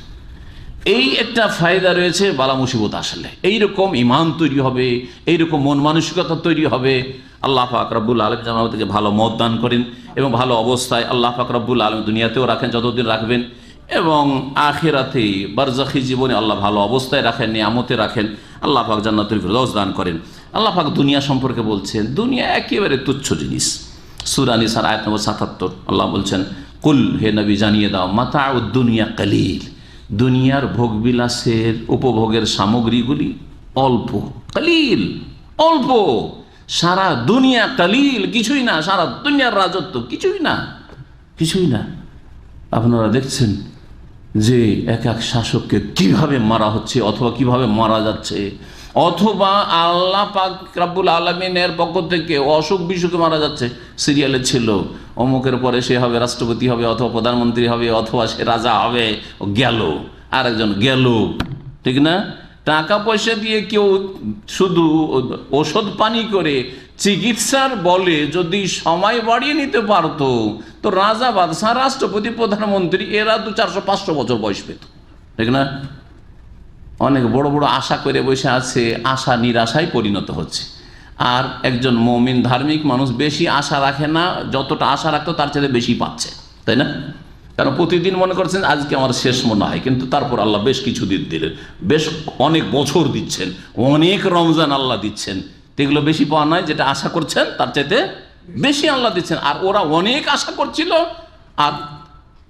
এই একটা ফায়দা রয়েছে বালা মুসিবত আসলে। এইরকম ইমান তৈরি হবে, এইরকম মন মানসিকতা তৈরি হবে। আল্লাহ পাক রব্বুল আলামিন যেন আমাদেরকে ভালো মত দান করেন এবং ভালো অবস্থায় আল্লাহ পাক রব্বুল আলামিন দুনিয়াতেও রাখেন যতদিন রাখবেন, এবং আখিরাতে বারজাখী জীবনে আল্লাহ ভালো অবস্থায় রাখেন, নিয়ামতে রাখেন। আল্লাহ পাক জান্নাতুল ফিরদাউস দান করেন। আল্লাহ পাক দুনিয়া সম্পর্কে বলছেন, দুনিয়া একেবারে তুচ্ছ জিনিস। সূরা নিসার আয়াত নম্বর ৭৭ আল্লাহ বলছেন, কুল, হে নবী জানিয়ে দাও, মাতাউদ দুনিয়া কালিল, দুনিয়ার ভোগবিলাসের উপভোগের সামগ্রীগুলি অল্প, কালিল, অল্প। সারা দুনিয়া কালিল, কিছুই না, সারা দুনিয়ার রাজত্ব কিছুই না, কিছুই না। আপনারা দেখছেন যে এক এক শাসককে কিভাবে মারা হচ্ছে অথবা কিভাবে মারা যাচ্ছে, অথবা আল্লাহ পাক রব্বুল আলামিনের পক্ষ থেকে অসুখ বিসুখে মারা যাচ্ছে। সিরিয়ালে ছিল অমুকের পরে সে হবে রাষ্ট্রপতি হবে অথবা প্রধানমন্ত্রী হবে অথবা সে রাজা হবে, গেল, আরেকজন গেল, ঠিক না? টাকা পয়সা দিয়ে কেউ শুধু ওষুধ পানি করে চিকিৎসার বলে যদি সময় বাড়িয়ে নিতে পারতো, তো রাজা, বাদশাহ, রাষ্ট্রপতি, প্রধানমন্ত্রী এরা 200-400-500 বছর বয়স পেত, ঠিক না? অনেক বড় বড় আশা করে বসে আছে, আশা নিরাশায় পরিণত হচ্ছে। আর একজন মুমিন ধার্মিক মানুষ বেশি আশা রাখে না, যতটা আশা রাখতো তার চেয়ে বেশি পাচ্ছে, তাই না? কারণ প্রতিদিন মনে করছেন আজকে আমার শেষ মনে হয়, কিন্তু তারপর আল্লাহ বেশ কিছু দিন দিলেন, বেশ অনেক বছর দিচ্ছেন, অনেক রমজান আল্লাহ দিচ্ছেন। এগুলো বেশি পাওয়া নয়, যেটা আশা করছেন তার চাইতে বেশি আল্লাহ দিচ্ছেন। আর ওরা অনেক আশা করছিল, আর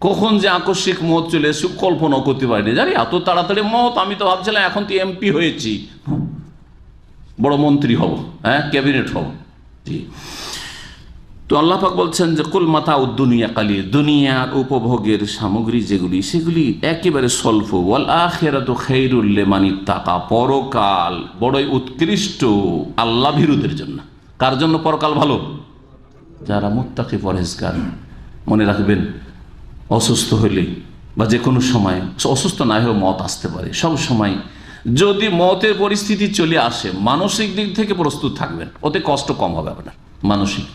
কখন যে আকস্মিক মত চলে এসে কল্পনাও করতে পারিনি। জানি এত তাড়াতাড়ি মত, আমি তো ভাবছিলাম এখন তো এমপি হয়েছি, বড় মন্ত্রী হব, হ্যাঁ, ক্যাবিনেট হব। জি, তো আল্লাহ পাক বলছেন যে কুল মাতাউদ দুনিয়া কালিল, দুনিয়ার উপভোগের সামগ্রী যেগুলি সেগুলি একেবারে স্বল্প। ওয়াল আখিরাতু খায়রুল লিমান ইত্তাকা, পরকাল বড়ই উৎকৃষ্ট আল্লাহ ভীরুদের জন্য। কার জন্য পরকাল ভালো? যারা মুত্তাকি, পরহেজগার। মনে রাখবেন, অসুস্থ হইলে বা যে কোনো সময়, অসুস্থ না হয়েও মত আসতে পারে, সব সময় যদি মতের পরিস্থিতি চলে আসে মানসিক দিক থেকে প্রস্তুত থাকবেন, ওতে কষ্ট কম হবে আপনার মানসিক।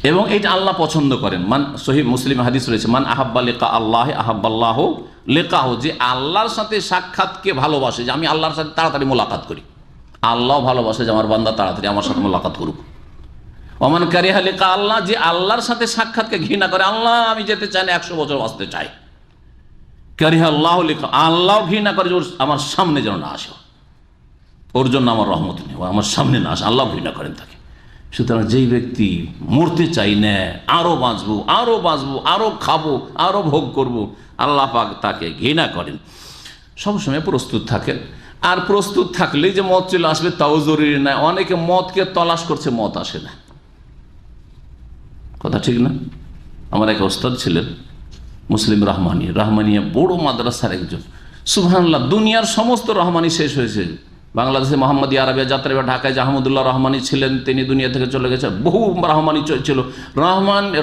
এবং এটা আল্লাহ পছন্দ করেন। মান, সহিহ মুসলিম হাদিস রয়েছে, মান আহাব্বা লিকা আল্লাহ আহাব্বাল্লাহু লিকাহু, যে আল্লাহর সাথে সাক্ষাৎকে ভালোবাসে, যে আমি আল্লাহর সাথে তাড়াতাড়ি মোলাকাত করি, আল্লাহ ভালোবাসে যে আমার বান্দা তাড়াতাড়ি আমার সাথে মোলাকাত করুক। ওমান কারিহা লিকা আল্লাহ, যে আল্লাহর সাথে সাক্ষাৎকে ঘৃণা করে, আল্লাহ আমি যেতে চাই না, 100 বছর বাঁচতে চাই। কারিহা আল্লাহ লিকা, আল্লাহ ঘৃণা করে যে আমার সামনে যেন না আসে, ওর জন্য আমার রহমত নেই, আমার সামনে না আসে, আল্লাহ ঘৃণা করেন তাকে। সুতরাং যেই ব্যক্তি মরতে চাই না, আরো বাঁচবো, আরো বাঁচবো, আরো খাবো, আরো ভোগ করব, আল্লাহ পাক তাকে ঘৃণা করেন। সবসময় প্রস্তুত থাকেন। আর প্রস্তুত থাকলেই যে মত চলে আসবে তাও জরুরি না। অনেকে মতকে তলাশ করছে, মত আসে না, কথা ঠিক না? আমার এক ওস্তাদ ছিলেন মুসলিম রহমানিয়া বড় মাদ্রাসার একজন, সুবহানাল্লাহ, দুনিয়ার সমস্ত রহমানি শেষ হয়েছে। বাংলাদেশে মোহাম্মদী আরবিয়া যাত্রা, ঢাকায় জাহামুদুল্লাহ রহমানি ছিলেন, তিনি দুনিয়া থেকে চলে গেছে। বহু রহমানি ছিল।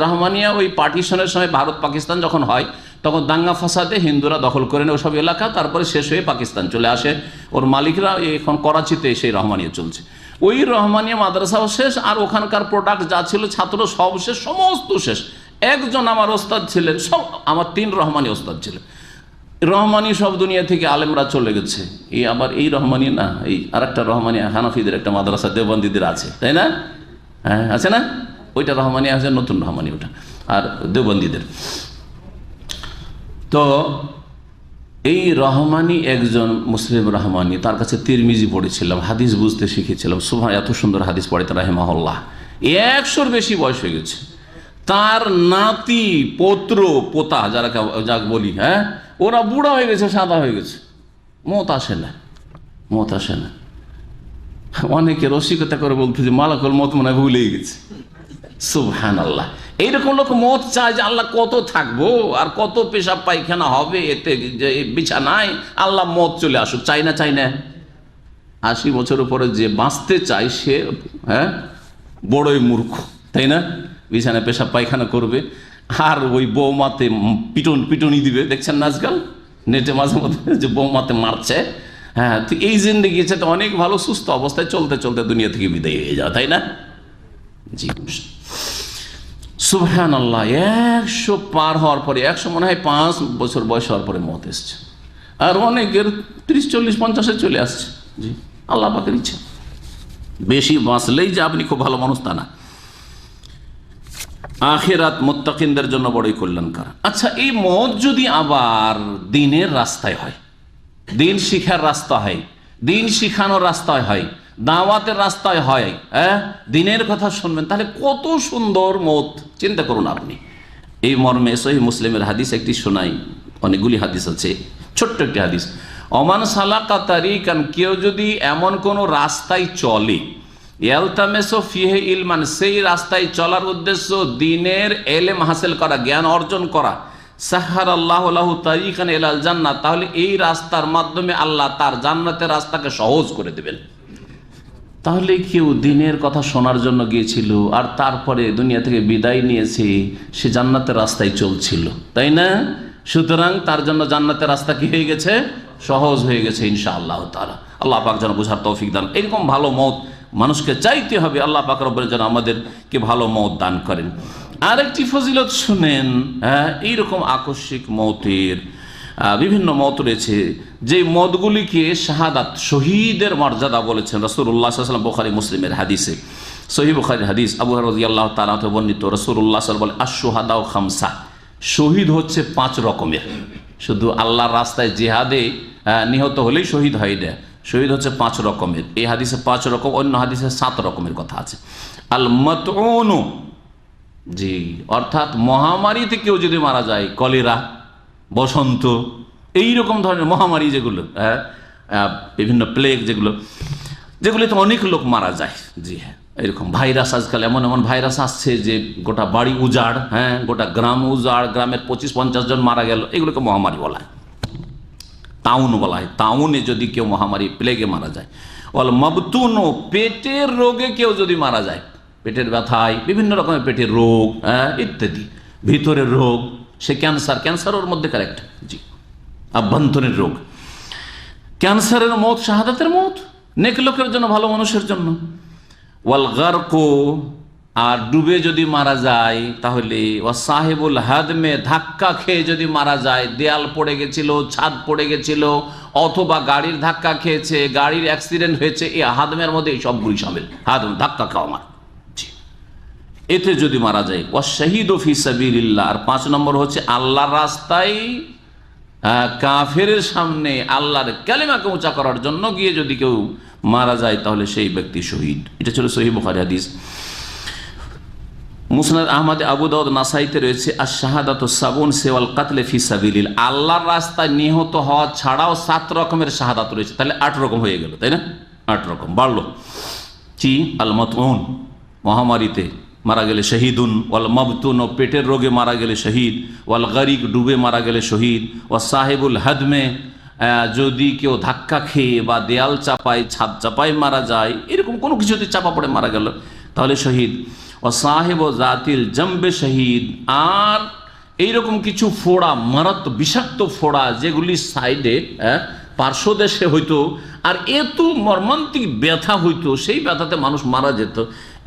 রহমানিয়া ওই পার্টিশনের সময় ভারত পাকিস্তান যখন হয়, তখন দাঙ্গা ফাসাদে হিন্দুরা দখল করে নেয় ওসব এলাকা, তারপরে শেষ হয়ে পাকিস্তান চলে আসে। ওর মালিকরা এখন করাচিতে সেই রহমানিয়া চলছে। ওই রহমানিয়া মাদ্রাসাও শেষ, আর ওখানকার প্রোডাক্ট যা ছিল, ছাত্র সব শেষ, সমস্ত শেষ। একজন আমার ওস্তাদ ছিলেন, সব আমার 3 রহমানি ওস্তাদ ছিলেন। রহমানি সব দুনিয়া থেকে আলেমরা চলে গেছে। এই আবার এই রহমানি না, এই আর একটা রহমানি হানাফিদের একটা মাদ্রাসা দেওবন্দিদের আছে, তাই না? হ্যাঁ, আছে না? ওইটা রহমানি আছে, নতুন রহমানি ওটা, আর দেওবন্দিদের। তো এই রহমানি একজন মুসলিম রহমানি, তার কাছে তিরমিজি পড়েছিলাম, হাদিস বুঝতে শিখেছিলাম। সুবহান, এত সুন্দর হাদিস পড়েন রাহিমাহুল্লাহ। 100-র বেশি বয়স হয়ে গেছে। তার নাতি, পৌত্র, পোতা, যাক বলি, হ্যাঁ, ওরা বুড়া হয়ে গেছে, সাদা হয়ে গেছে, মত আসে না, মত আসে না। অনেকে রসিকতা করে বলতে যে মালাকুল মত মনে হয় ভুলেই গেছে। সুবহানাল্লাহ, এইরকম লোক মত চায় যে আল্লাহ কত থাকবো আর কত পেশাব পায়খানা হবে এতে, যে বিছানায় আল্লাহ মত চলে আসুক। চাই না, চাই না। 80 বছরের পরে যে বাঁচতে চায় সে, হ্যাঁ, বড়ই মূর্খ, তাই না? বিছানায় পেশাব পায়খানা করবে। আর ওই বৌমাতে পিটুনি দিবে, দেখছেন না আজকাল নেটে মাঝে মধ্যে যে বৌমাতে মারছে। হ্যাঁ, তো এই জিন্দেগি তো অনেক ভালো সুস্থ অবস্থায় চলতে চলতে দুনিয়া থেকে বিদায় হয়ে যাওয়া, তাই না? জি সুবহানাল্লাহ। 100 পার হওয়ার পরে, 100 মনে হয় 5 বছর বয়স হওয়ার পরে মত এসছে, আর অনেকের 30, 40, 50-এ চলে আসছে। জি, আল্লাহ পাকের ইচ্ছা। বেশি বাঁচলেই যে আপনি খুব ভালো মানুষ তা না। আখিরাত মুত্তাকিনদের জন্য বড়ই কল্যাণকর। আচ্ছা, এই মত যদি আবার দিনের রাস্তায় হয়, দিন শিখার রাস্তা হয়, দিন শিখানোর রাস্তায় হয়, দাওয়াতের রাস্তায় হয়, দিনের কথা শুনবেন, তাহলে কত সুন্দর মত। চিন্তা করুন আপনি। এই মর্মে সহিহ মুসলিমের হাদিস একটি শোনাই, অনেকগুলি হাদিস আছে, ছোট্ট একটি হাদিস। ওমান সালাকা তারিকান, কেউ যদি এমন কোন রাস্তায় চলে, ইয়ালতামিসু ফিহি ইলমান, সেই রাস্তায় চলার উদ্দেশ্য দ্বীনের ইলম হাসিল করা, জ্ঞান অর্জন করা, সাহহারাল্লাহু লাহু তারিকান ইলাল জান্নাহ, তাহলে এই রাস্তার মাধ্যমে আল্লাহ তার জান্নাতের রাস্তাকে সহজ করে দেবেন। তাহলে কেউ দ্বীনের কথা শোনার জন্য গিয়েছিল আর তারপরে দুনিয়া থেকে বিদায় নিয়েছে, সে জান্নাতের রাস্তায় চলছিল, তাই না? সুতরাং তার জন্য জান্নাতের রাস্তা কি হয়ে গেছে? সহজ হয়ে গেছে ইনশাআল্লাহ তাআলা। আল্লাহ পাক যেন বুঝার তৌফিক দান। এরকম ভালো মত মানুষকে চাইতে হবে, আল্লাহ পাক রব্বুল যেন আমাদেরকে ভালো মত দান করেন। আরেকটি ফজিলত শুনেন, এইরকম আকস্মিক মতের বিভিন্ন মত রয়েছে, যে মতগুলিকে শাহাদাত, শহীদের মর্যাদা বলেছেন রাসূলুল্লাহ সাল্লাল্লাহু আলাইহি ওয়াসাল্লাম। বুখারী মুসলিমের হাদিসে, সহিহ বুখারীর হাদিস, আবু হুরায়রা রাদিয়াল্লাহু তাআলা থেকে বর্ণিত, রাসূলুল্লাহ সাল্লাল্লাহু আলাইহি ওয়াসাল্লাম বলে, আশ-শুহাদাউ খামসা, শহীদ হচ্ছে 5 রকমের। শুধু আল্লাহর রাস্তায় জিহাদে নিহত হলেই শহীদ হয় না, শহীদ হচ্ছে 5 রকমের। এই হাদিসে 5 রকম, অন্য হাদিসে 7 রকমের কথা আছে। আল মাতউনু, জি, অর্থাৎ মহামারীতে কেউ যদি মারা যায়, কলেরা, বসন্ত, এইরকম ধরনের মহামারী যেগুলো, বিভিন্ন প্লেগ যেগুলিতে অনেক লোক মারা যায়। জি হ্যাঁ, এরকম ভাইরাস, আজকাল এমন এমন ভাইরাস আসছে যে গোটা বাড়ি উজাড়, গোটা গ্রাম উজাড়, গ্রামের 25-50 জন মারা গেল, এগুলোকে মহামারী বলা হয়, তাউন বলা হয়। তাউনে যদি কেউ মহামারী প্লেগে মারা যায়। অল মাবতুনু, পেটের রোগে কেউ যদি মারা যায়, পেটের ব্যথায়, বিভিন্ন রকমের পেটের রোগ ইত্যাদি, ভিতরের রোগ, সে ক্যান্সার ওর মধ্যেকার একটা, জি, আভ্যন্তরীণ রোগ, ক্যান্সারের মত শাহাদাতের মত, নেক লোকের জন্য, ভালো মানুষের জন্য। ওয়াল গারকু, আর ডুবে যদি মারা যায় তাহলে, ওয়া সাহেবুল হাদমে, ধাক্কা খেয়ে যদি মারা যায়, দেয়াল পড়ে গেছিল, ছাদ পড়ে গেছিল, অথবা গাড়ির ধাক্কা খেয়েছে, গাড়ির অ্যাক্সিডেন্ট হয়েছে, এই হাদমের মধ্যে এই সবগুলি শামিল। হাদম, ধাক্কা খাওয়া মার, এতে যদি মারা যায়। ওয়া শাহীদু ফি সাবিলিল্লাহ, আর 5 নম্বর হচ্ছে আল্লাহর রাস্তায় কাফেরের সামনে আল্লাহর কালিমাকে উঁচা করার জন্য গিয়ে যদি কেউ মারা যায়, তাহলে সেই ব্যক্তি শহীদ। এটা ছিল সহিহ বুখারী হাদিস। মুসনাদ আহমদ, আবু দাউদ, নাসাইতে রয়েছে, আশ-শাহাদাতু সাবুন সিওয়াল কাতলে ফি সাবিলিল্লাহ, আল্লাহর রাস্তায় নিহত হওয়া ছাড়াও 7 রকমের শাহাদাত রয়েছে, তাহলে 8 রকম হয়ে গেল, তাই না? 8 রকম বাড়লো। কি? আল মাতউন, মহামারীতে মারা গেলে শহীদুন, ওয়াল মাবতুন, ও পেটের রোগে মারা গেলে শহীদ, ওয়াল গারিক, ডুবে মারা গেলে শহীদ, ওয়া সাহেবুল হাদমে, যদি কেউ ধাক্কা খেয়ে বা দেয়াল চাপায়, ছাদ চাপায় মারা যায়, এরকম কোনো কিছুতে চাপা পড়ে মারা গেল, তাহলে শহীদ। ও সাহেব জাতিল জম্বে শহীদ, আর এইরকম কিছু ফোড়া, মারাত্মক বিষাক্ত ফোড়া যেগুলি সাইডে, পার্শ্বদেশে হইতো, আর এত মর্মান্তিক ব্যথা হইতো, সেই ব্যথাতে মানুষ মারা যেত,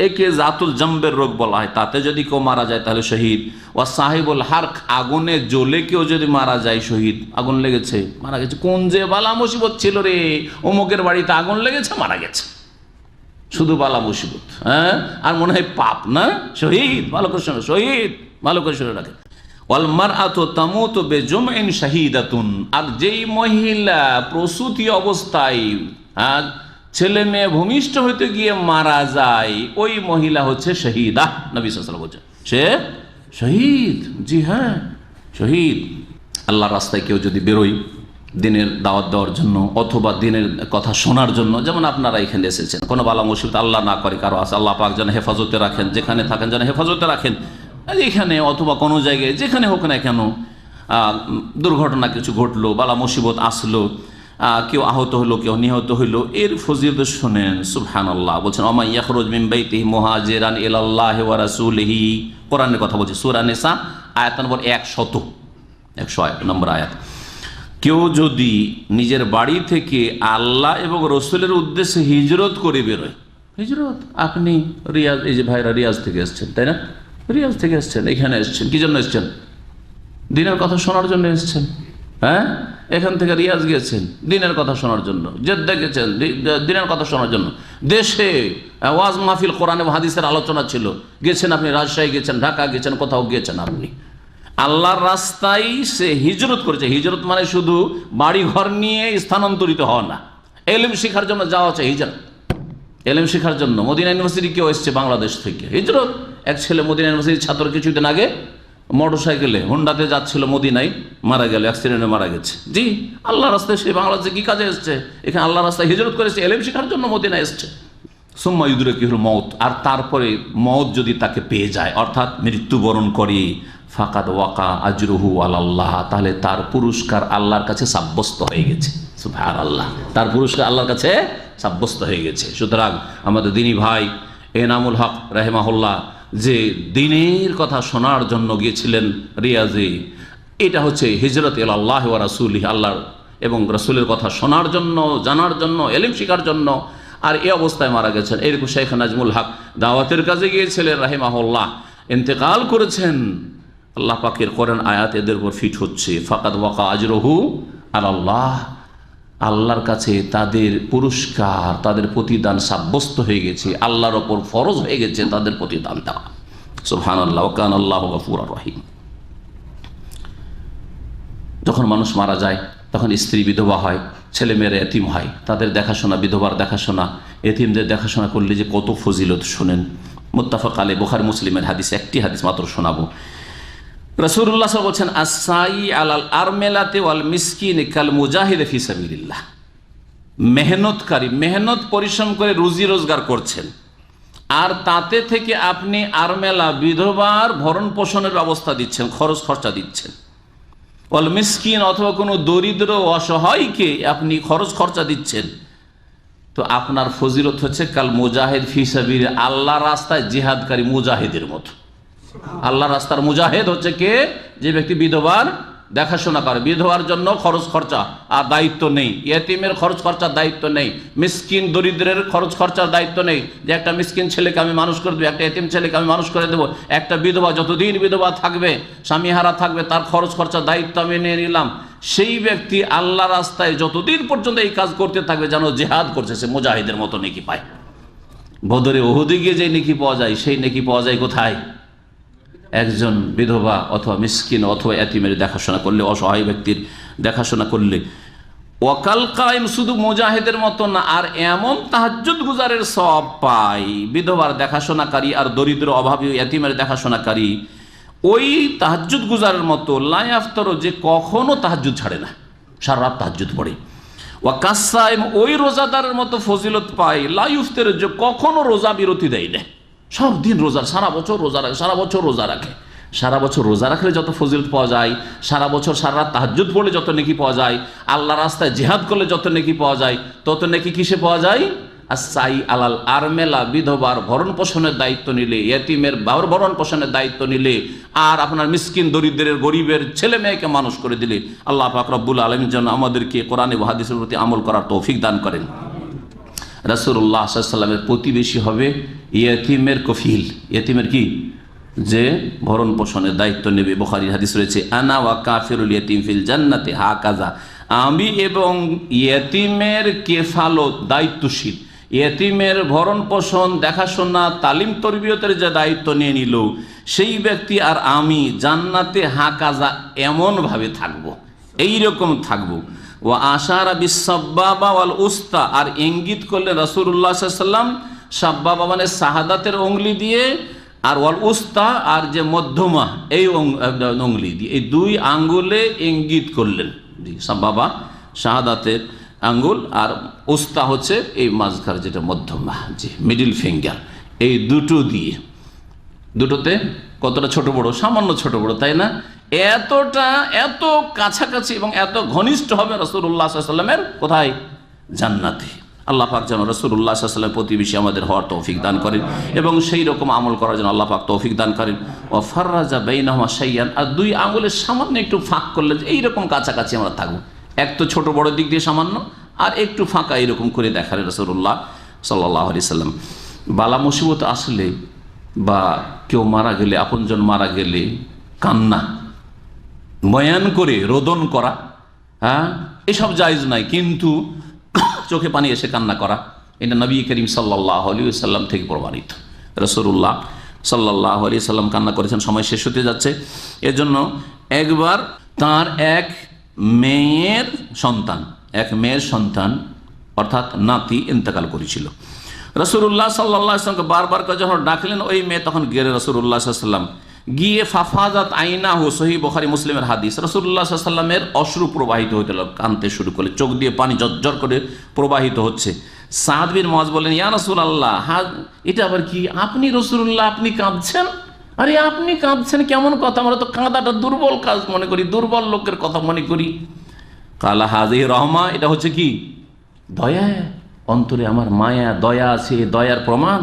একে জাতুল জম্বের রোগ বলা হয়। তাতে যদি কেউ মারা যায় তাহলে শহীদ। ও সাহেবুল হার্ক, আগুনে জ্বলে কেউ যদি মারা যায়, শহীদ। আগুন লেগেছে, মারা গেছে, কোন যে বালা মুসিবত ছিল রে, অমুকের বাড়িতে আগুন লেগেছে, মারা গেছে, শুধু বালা মুসিবত, আর মনে হয় পাপ না, শহীদ। ভালো করে শোনো, শহীদ, ভালো করে শুনে রাখে। ওয়াল মারআতু তামুতু বিজুমইন শাহীদাতুন, আর যেই মহিলা প্রসূতি অবস্থায় ছেলে মেয়ে ভূমিষ্ঠ হইতে গিয়ে মারা যায়, ওই মহিলা হচ্ছে শহীদা। নবী সাল্লাল্লাহু আলাইহি ওয়াসাল্লাম বলছেন সে শহীদ। জি হ্যাঁ, শহীদ। আল্লাহর রাস্তায় কেউ যদি বেরোয় দিনের দাওয়াত দেওয়ার জন্য, অথবা দিনের কথা শোনার জন্য, যেমন আপনারা এখানে এসেছেন, কোনো বালা মুসিবত আল্লাহ না করে কারো আছে, আল্লাহ পাক যেন হেফাজতে রাখেন, যেখানে থাকেন যেন হেফাজতে রাখেন, এখানে অথবা কোনো জায়গায় যেখানে হোক না কেন, দুর্ঘটনা কিছু ঘটলো, বালা মুসিবত আসলো, কেউ আহত হলো, কেউ নিহত হইলো, এর ফজিলত শুনেন। সুবহানাল্লাহ। বলছেন ওমা ইয়াখরুজ মিন বাইতিহি মুহাজিরান ইলাল্লাহি ওয়া রাসূলিহি, কোরআনের কথা বলছে, সূরা নিসা আয়াত নম্বর 100 নম্বর আয়াত। কেউ যদি নিজের বাড়ি থেকে আল্লাহ এবং রসুলের উদ্দেশ্যে হিজরত করে বেরোয়, হিজরত, আপনি রিয়াজ, এই যে ভাইরা রিয়াজ থেকে এসছেন, তাই না? রিয়াজ থেকে এসছেন, এখানে এসছেন, কি জন্য এসছেন? দিনের কথা শোনার জন্য এসছেন। হ্যাঁ, এখান থেকে রিয়াজ গিয়েছেন দিনের কথা শোনার জন্য, জেদ্দা গেছেন দিনের কথা শোনার জন্য, দেশে ওয়াজ মাহফিল, কোরআন এবং হাদিসের আলোচনা ছিল, গেছেন আপনি, রাজশাহী গেছেন, ঢাকা গেছেন, কোথাও গিয়েছেন আপনি, আল্লাহর রাস্তায় সে হিজরত করেছে। হিজরত মানে শুধু বাড়ি ঘর নিয়ে স্থানান্তরিত হওয়া না, এলেম শিখার জন্য যাওয়া হচ্ছে হিজরত। এলেম শিখার জন্য মদিনা ইউনিভার্সিটি কেউ এসছে বাংলাদেশ থেকে, হিজরত। এক ছেলে মদিনা ইউনিভার্সিটির ছাত্র কিছুদিন আগে মোটর সাইকেলে হুন্ডাতে যাচ্ছিল, মদিনায় মারা গেল, অ্যাক্সিডেন্টে মারা গেছে। জি, আল্লাহ রাস্তায় সে বাংলাদেশে কি কাজে এসছে? এখানে আল্লাহ রাস্তায় হিজরত করেছে, এলেম শিখার জন্য মদিনায় এসছে। সুম্মা ইউদরিকুহুল মউত, আর তারপরে মউত যদি তাকে পেয়ে যায়, অর্থাৎ মৃত্যুবরণ করে, ফাকাদ ওয়াকা আজরুহু আলাল্লাহ, তাহলে তার পুরস্কার আল্লাহর কাছে সাব্যস্ত হয়ে গেছে। সুবহানাল্লাহ, তার পুরস্কার আল্লাহর কাছে সাব্যস্ত হয়ে গেছে। সুতরাং আমাদের দিনী ভাই এনামুল হক রাহিমাহুল্লাহ যে দিনের কথা শোনার জন্য গিয়েছিলেন রিয়াজে, এটা হচ্ছে হিজরত ইলাল্লাহ ওয়া রাসূলিহি, আল্লাহর এবং রাসূলের কথা শোনার জন্য, জানার জন্য, ইলম শিখার জন্য, আর এই অবস্থায় মারা গেছেন। এরকম শেখ নাজমুল হক দাওয়াতের কাজে গিয়েছিলেন রাহিমাহুল্লাহ, ইন্তেকাল করেছেন। আল্লাহ পাকের কোরআন আয়াত এদের উপর ফিট হচ্ছে, ফাকাদ ওয়াকা আজরুহু আলাল্লাহ, আল্লাহর কাছে তাদের পুরস্কার, তাদের প্রতিদান সাব্যস্ত হয়ে গেছে, আল্লাহর ওপর ফরজ হয়ে গেছে তাদের প্রতিদান দেওয়া। সুবহানাল্লাহ, ওয়া কানা আল্লাহু গফুরার রহিম। যখন মানুষ মারা যায় তখন স্ত্রী বিধবা হয়, ছেলে মেয়েরা এতিম হয়, তাদের দেখাশোনা, বিধবার দেখাশোনা, এতিমদের দেখাশোনা করলে যে কত ফজিলত শোনেন। মুত্তাফাক আলাইহি, বুখারী মুসলিমের হাদিস, একটি হাদিস মাত্র শোনাবো। রাসূলুল্লাহ সাল্লাল্লাহু আলাইহি ওয়াসাল্লাম বলছেন, আস-সাই আলাল আরমেলাতি ওয়াল মিসকিন কাল মুজাহিদ ফি সাবিলিল্লাহ। মেহনতকারী, মেহনত পরিশ্রম করে রুজি রোজগার করছেন, আর তাতে থেকে আপনি আরমেলা, বিধবার ভরণ পোষণের ব্যবস্থা দিচ্ছেন, খরচ খরচা দিচ্ছেন। ওয়াল মিসকিন, অথবা কোনো দরিদ্র অসহায়কে আপনি খরচ খরচা দিচ্ছেন, তো আপনার ফজিলত হচ্ছে কাল মুজাহিদ ফি সাবিলিল্লাহ, আল্লাহ রাস্তায় জিহাদকারী মুজাহিদের মতো। আল্লাহ রাস্তার মুজাহিদ হচ্ছে কে? যে ব্যক্তি বিধবার দেখাশোনা করে, বিধবার জন্য খরচ খরচা আর দায়িত্ব নেই, ইয়েতিমের খরচ খরচার দায়িত্ব নেই, মিসকিন দরিদ্রের খরচ খরচার দায়িত্ব নেই, যে একটা মিসকিন ছেলেকে আমি মানুষ করে দেবো, একটা এতিম ছেলেকে আমি মানুষ করে দেবো, একটা বিধবা যতদিন বিধবা থাকবে, স্বামীহারা থাকবে, তার খরচ খরচার দায়িত্ব আমি নিয়ে নিলাম। সেই ব্যক্তি আল্লাহ রাস্তায় যতদিন পর্যন্ত এই কাজ করতে থাকবে, যেন জিহাদ করছে, সে মুজাহিদের মতো নেকি পায়। বদরে উহুদে গিয়ে যে নেকি পাওয়া যায়, সেই নেকি পাওয়া যায় কোথায়? একজন বিধবা অথবা মিসকিন অথবা এতিমের দেখাশোনা করলে, অসহায় ব্যক্তির দেখাশোনা করলে। ওয়াকাল কায়েম, শুধু মুজাহিদের মতো না, আর এমন তাহাজ্জুদ গুজারের সওয়াব পাই, বিধবার দেখাশোনাকারী আর দরিদ্র অভাবী এতিমের দেখাশোনাকারী, ওই তাহাজ্জুদ গুজারের মতো। লা ইয়াফতারু, যে কখনো তাহাজ্জুদ ছাড়ে না, সারা রাত তাহাজ্জুদ পড়ে। ওয়া কাসসাইম, ওই রোজাদারের মতো ফজিলত পাই। লা ইফতার, যে কখনো রোজা বিরতি দেয় না, সব দিন রোজা, সারা বছর রোজা রাখে, সারা বছর রোজা রাখে। সারা বছর রোজা রাখলে যত ফজিলত পাওয়া যায়, সারা বছর সারা রাত তাহাজ্জুদ পড়লে যত নেকি পাওয়া যায়, আল্লাহ রাস্তায় জিহাদ করলে যত নেকি পাওয়া যায়, তত নেকি কিসে পাওয়া যায়? আস-সাই আলাল আরমেলা, বিধবার ভরণ পোষণের দায়িত্ব নিলে, ইয়েতিমের ভরণ পোষণের দায়িত্ব নিলে, আর আপনার মিসকিন দরিদ্রের গরিবের ছেলে মেয়েকে মানুষ করে দিলে। আল্লাহ পাক রব্বুল আলামিন যেন আমাদেরকে কোরআন এবং হাদিসের প্রতি আমল করার তৌফিক দান করেন। রাসূলুল্লাহ সাল্লাল্লাহু আলাইহি ওয়াসাল্লামের প্রতিবেশী হবে ইয়েতিমের কফিল, ইয়েতিমের কি? যে ভরণ পোষণের দায়িত্ব নেবে। বুখারীর হাদিস রয়েছে, আনা ওয়া কাফিরুল ইয়েতিম ফিল জান্নাতি হাকাযা, আমি এবং ইয়েতিমের কেফালত, দায়িত্বশীল, ইয়েতিমের ভরণ পোষণ, দেখাশোনা, তালিম তরবিয়তের যে দায়িত্ব নিয়ে নিল, সেই ব্যক্তি আর আমি জান্নাতে হাকাযা, এমনভাবে থাকবো, এইরকম থাকবো। ও আশারা বিসাব্বাবা ওয়াল উস্তা, আর ইঙ্গিত করলেন রাসূলুল্লাহ সাল্লাল্লাহু আলাইহি ওয়াসাল্লাম সাব্বাবা মানে শাহাদাতের উংলি দিয়ে, আর ওয়াল উস্তা আর যে মধ্যমা এই উংলি দিয়ে, এই দুই আঙ্গুলে ইঙ্গিত করলেন। জি, সাব্বাবা শাহাদাতের আঙ্গুল, আর উস্তা হচ্ছে এই মাঝখার যেটা মধ্যমা, জি মিডিল ফিঙ্গার, এই দুটো দিয়ে, দুটোতে কতটা ছোট বড়? সামান্য ছোট বড়, তাই না? এতটা, এত কাছাকাছি এবং এত ঘনিষ্ঠ হবে রাসূলুল্লাহ সাল্লাল্লাহু আলাইহি ওয়াসাল্লামের কোথায়? জান্নাতে। আল্লাহ পাক যেন রাসূলুল্লাহ সাল্লাল্লাহু আলাইহি ওয়াসাল্লামের প্রতিবেশী আমাদের হওয়ার তৌফিক দান করেন এবং সেই রকম আমল করার জন্য আল্লাহ পাক তৌফিক দান করেন। ওয়া ফাররাজা বাইনাহুমা শাইয়ান, আর দুই আঙুলের সামান্য একটু ফাঁক করলে যে এইরকম কাছাকাছি আমরা থাকবো, এক তো ছোট বড় দিক দিয়ে সামান্য, আর একটু ফাঁকা এরকম করে দেখালেন রাসূলুল্লাহ সাল্লাল্লাহু আলাইহি ওয়াসাল্লাম। বালা মুসিবত আসলে বা কেউ মারা গেলে, আপনজন মারা গেলে কান্না বয়ান করে রোদন করা, হ্যাঁ, এসব জায়েজ নাই, কিন্তু চোখে পানি এসে কান্না করা এটা নবী করিম সাল্লাল্লাহু আলাইহি ওয়াসাল্লাম থেকে প্রমাণিত। রাসূলুল্লাহ সাল্লাল্লাহু আলাইহি ওয়াসাল্লাম কান্না করেছেন, সময় শেষ হতে যাচ্ছে। এজন্য একবার তার এক মেয়ের সন্তান অর্থাৎ নাতি ইন্তেকাল করেছিল। রাসূলুল্লাহ সাল্লাল্লাহু আলাইহি ওয়াসাল্লামকে বারবার করে যখন ডাকলেন, ওই মেয়ে তখন গেলে রাসূলুল্লাহ সাল্লাল্লাহু আলাইহি ওয়াসাল্লাম গিয়ে ফাফাজাত আইনাহু, সহিহ বুখারী মুসলিমের হাদিস, রাসূলুল্লাহ সাল্লাল্লাহু আলাইহি ওয়াসাল্লামের অশ্রু প্রবাহিত হতে লাগলো, কাঁদতে শুরু করলে, চোখ দিয়ে পানি ঝরঝর করে প্রবাহিত হচ্ছে। সাদ বিন মুআজ বললেন, ইয়া রাসূলুল্লাহ, এটা আবার কি? আপনি রাসূলুল্লাহ, আপনি কাঁদছেন? আরে আপনি কাঁদছেন কেমন কথা? আমরা তো কাঁদাটা দুর্বল কাজ মনে করি, দুর্বল লোকের কথা মনে করি। কালা হাযিহি রহমা, এটা হচ্ছে কি? দয়া, অন্তরে আমার মায়া দয়া আছে, দয়ার প্রমাণ।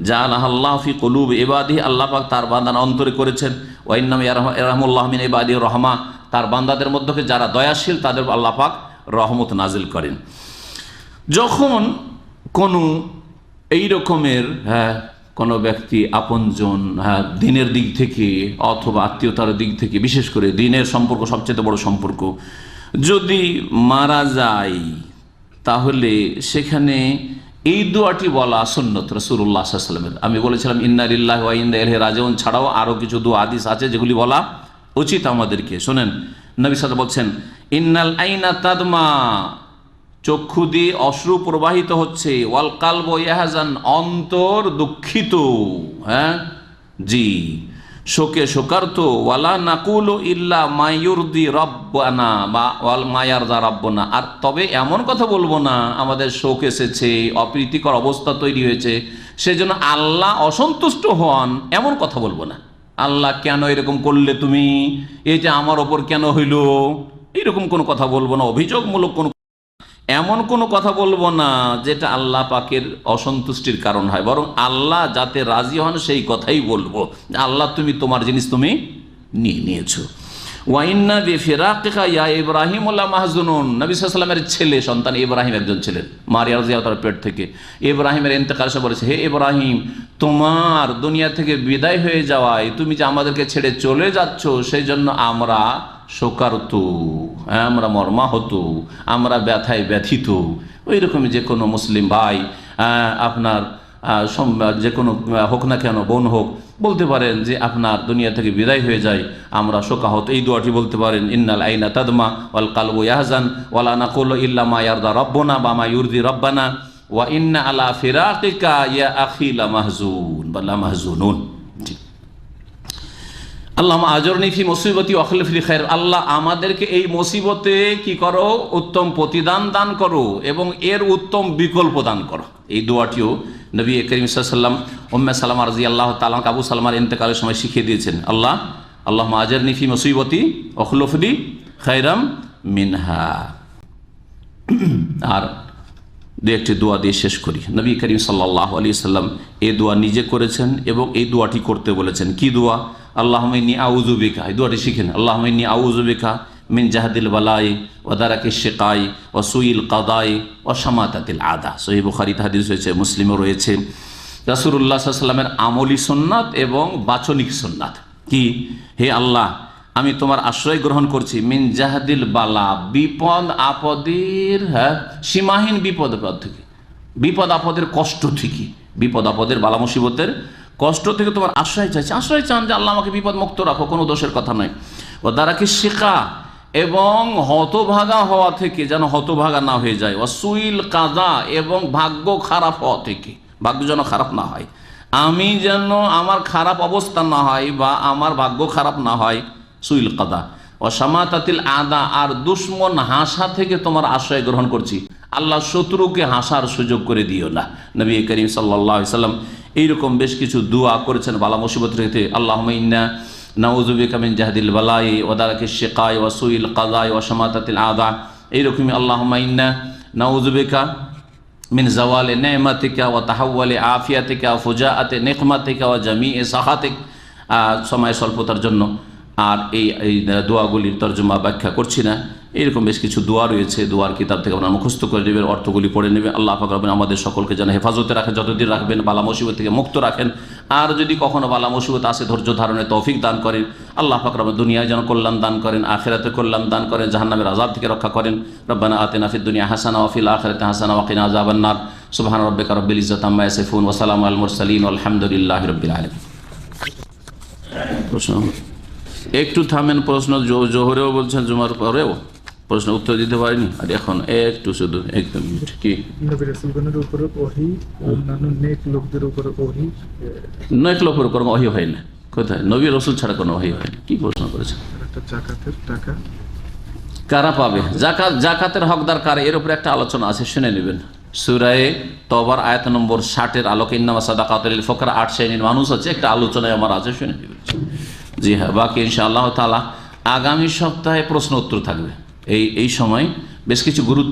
জাআলাহাল্লাহু ফি কুলুবি ইবাদিহি, আল্লাহ পাক তার বান্দার অন্তরে করেছেন। ওয়া ইন্নামা ইয়ারহামুল্লাহু মিন ইবাদিহি রহমা, তার বান্দাদের মধ্যে যারা দয়াশীল তাদের আল্লাহ পাক রহমত নাজিল করেন। যখন কোনো এই রকমের কোনো ব্যক্তি আপনজন, দিনের দিক থেকে অথবা আত্মীয়তার দিক থেকে, বিশেষ করে দিনের সম্পর্ক সবচেয়ে বড় সম্পর্ক, যদি মারা যায় তাহলে সেখানে এই দোয়াটি বলা সুন্নত রাসূলুল্লাহ সাল্লাল্লাহু আলাইহি ওয়াসাল্লামের। আমি বলেছিলাম ইন্না লিল্লাহি ওয়া ইন্না ইলাইহি রাজিউন ছাড়াও আরও কিছু দোয়া হাদিস আছে যেগুলি বলা উচিত আমাদেরকে। শোনেন, নবী সাল্লাল্লাহু আলাইহি ওয়াসাল্লাম বলছেন, ইন্নাল আইনা তাদমা, চক্ষু দিয়ে অশ্রু প্রবাহিত হচ্ছে, ওয়াল কালবু ইয়াহজান, অন্তর দুঃখিত, হ্যাঁ জি, শোকে শোকার্ত, ওয়ালা নাকুলু ইল্লা মায়ুরদি রব্বানা বা ওয়াল মায়ারদা রব্বানা, আর তবে এমন কথা বলবো না আমাদের শোক এসেছে, অপ্রীতিকর অবস্থা তৈরি হয়েছে, সেজন্য আল্লাহ অসন্তুষ্ট হন, এমন কথা বলবো না। আল্লাহ কেন এরকম করলে তুমি, এই যে আমার ওপর কেন হইল, এরকম কোনো কথা বলবো না। অভিযোগমূলক কোনো এমন কোনো কথা বলবো না যেটা আল্লাহ পাকের অসন্তুষ্টির কারণ হয়, বরং আল্লাহ যাতে রাজি হন সেই কথাই বলবো। আল্লাহ তুমি তোমার জিনিস তুমি নিয়ে নিয়েছো। ওয়া ইন্না বিফিরাকিকা ইয়া ইব্রাহিম লামাহজুনুন, নবী সাল্লাল্লাহু আলাইহি ওয়াসাল্লামের ছেলে সন্তান ইব্রাহিম একজন ছিলেন, মারিয়া রাদিয়াল্লাহু তাআলার পেট থেকে। ইব্রাহিমের ইন্তেকাল সে বলেছে, হে ইব্রাহিম, তোমার দুনিয়া থেকে বিদায় হয়ে যাওয়ায়, তুমি যে আমাদেরকে ছেড়ে চলে যাচ্ছ, সেই জন্য আমরা শোকার্ত, আমরা মর্মাহত, আমরা ব্যথায় ব্যথিত। ওই রকমই যে কোনো মুসলিম ভাই আপনার যে কোনো হোক না কেন, বোন হোক, বলতে পারেন যে আপনার দুনিয়া থেকে বিদায় হয়ে যায়, আমরা শোকাহত। এই দোয়াটি বলতে পারেন, ইন্নাল আইনা তাদমা ওয়াল কালবু ইয়াহজান ওয়ালা নাকুলু ইল্লা মা ইয়ারদা রব্বুনা বা মা ইউরদি রব্বানা ওয়া ইন্না আলা ফিরাকিকা ইয়া আখি লামাহজুন বা লামাহজুনুন। আল্লাহ আজরনি ফি মুসিবতি ওয়া আখলিফ লি খায়র, আল্লাহ আমাদেরকে এই মুসিবতে কি করো, উত্তম প্রতিদান দান করো এবং এর উত্তম বিকল্প দান করো। এই দোয়াটিও নবী করিম সাল্লাল্লাহু আলাইহি ওয়াসাল্লাম উম্মে সালামা রাদিয়াল্লাহু তাআলা আবু সালমার ইন্তেকালের সময় শিখিয়ে দিয়েছেন, আল্লাহুম্মা আজরনি ফি মুসিবতি ওয়া আখলিফ লি খায়রাম মিনহা। আর দু একটি দোয়া দিয়ে শেষ করি। নবী করিম সাল্লাল্লাহু আলাইহি ওয়াসাল্লাম এই দোয়া নিজে করেছেন এবং এই দোয়াটি করতে বলেছেন। কি দোয়া? আল্লাহুম্মা ইন্নী আউযু বিকা, এই দোয়াটি শিখেন। আল্লাহুম্মা ইন্নী আউযু বিকা মিন জাহদিল বালাই ওয়া দারাকিশ শিকাই ওয়া সুইল কাদাই ওয়া শামাতাতিল আদা। সহিহ বুখারীতে হাদিস হয়েছে, মুসলিমও রয়েছে। রাসূলুল্লাহ সাল্লাল্লাহু আলাইহি ওয়াসাল্লামের আমলি সুন্নাত এবং বাচনিক সুন্নাত কি? হে আল্লাহ, আমি তোমার আশ্রয় গ্রহণ করছি মিন জাহদিল বালা, বিপদ আপদের, সীমাহীন বিপদ আপদ থেকে, বিপদ আপদের কষ্ট থেকে, বিপদ আপদের বালা মুসিবতের কষ্ট থেকে তোমার আশ্রয় চাইছি। আশ্রয় চান যে আল্লাহ আমাকে বিপদ মুক্ত রাখো, কোনো দোষের কথা নয়। ও দারাকি শিকা, এবং হতভাগা হওয়া থেকে যেন হতভাগা না হয়ে যায়। ও সুইল কাদা, এবং ভাগ্য খারাপ হওয়া থেকে, ভাগ্য যেন খারাপ না হয়, আমি যেন আমার খারাপ অবস্থা না হয় বা আমার ভাগ্য খারাপ না হয়, সুইল কাদা। ও শামাতাতিল আদা, আর দুশ্মন হাসা থেকে তোমার আশ্রয় গ্রহণ করছি। আল্লাহ শত্রুকে হাসার সুযোগ করে দিও না। নবী করিম সাল্লাল্লাহু আলাইহি ওয়াসাল্লাম এইরকম বেশ কিছু দোয়া করেছেন বালা মুসিবত থেকে। আল্লাহুম্মা ইন্না নাউযু বিকা মিন জাহদিল বালাই ওয়া দারাকিশ শিকাই ওয়া সুইল কাদাই ওয়া শামাতাতিল আদা। এইরকমই আল্লাহুম্মা ইন্না নাউযু বিকা মিন জাওয়ালে নেমাতিকা ওয়া তাহাওয়ালে আফিয়াতিকা ওয়া ফুজাআতে নিকমাতিকা ওয়া জামিএ সাখাতিক, সময় স্বল্পতার জন্য আর এই দোয়াগুলির তর্জমা ব্যাখ্যা করছি না। এরকম বেশ কিছু দোয়া রয়েছে, দোয়ার কিতাব থেকে আপনারা মুখস্থ করে নেবেন, অর্থগুলি পড়ে নেবেন। আল্লাহ পাক রব্বুল আমাদের সকলকে যেন হেফাজতে রাখেন, যতদিন রাখবেন, বালা মুসিবত থেকে মুক্ত রাখেন। আর যদি কখনো বালা মুসিবত আসে, ধৈর্য ধারণের তৌফিক দান করেন। আল্লাহ পাক রব্বুল দুনিয়ায় যেন কল্যাণ দান করেন, আখিরাতে কল্যাণ দান করেন, জাহান্নামের আযাব থেকে রক্ষা করেন। রব্বানা আতিনা ফিদ দুনিয়া হাসানা ওয়া ফিল আখিরাতি হাসানা ওয়া কিনা আযাবান নার। সুবহান রাব্বিকা রাব্বিল ইজ্জাতি আম্মা ইয়াসিফুন ওয়া সালামুন আলাল মুরসালিন ওয়া আলহামদুলিল্লাহি রাব্বিল আলামিন। প্রশ্ন একটু থামেন, প্রশ্ন জোহরেও বলছেন, জুমার পরেও প্রশ্ন উত্তর দিতে পারিনি, আর এখন একটু শুধু একদম কি নবী রাসূলগণের উপর ওহী, অন্যান্য নেক লোকদের উপর ওহী, নেক লোকের উপর ওহী হয় না। কোথায়? নবী রাসূল ছাড়া কোনো ওহী হয় না। কি প্রশ্ন করেছেন? একটা জাকাতের টাকা কারা পাবে? জাকাতের হকদার কারা, এর উপরে একটা আলোচনা আছে, শুনে নেবেন। সূরা তওবার আয়াত নম্বর 60 আলোকে ইন্নামা সাদাকাতুল লিল ফুকারা, 8 শ্রেণীর মানুষ আছে, একটা আলোচনায় আমার আছে, শুনে নেবেন। জি হ্যাঁ, বাকি ইনশাআল্লাহ তাআলা আগামী সপ্তাহে প্রশ্ন উত্তর থাকবে। এই সময় বেশ কিছু গুরুত্ব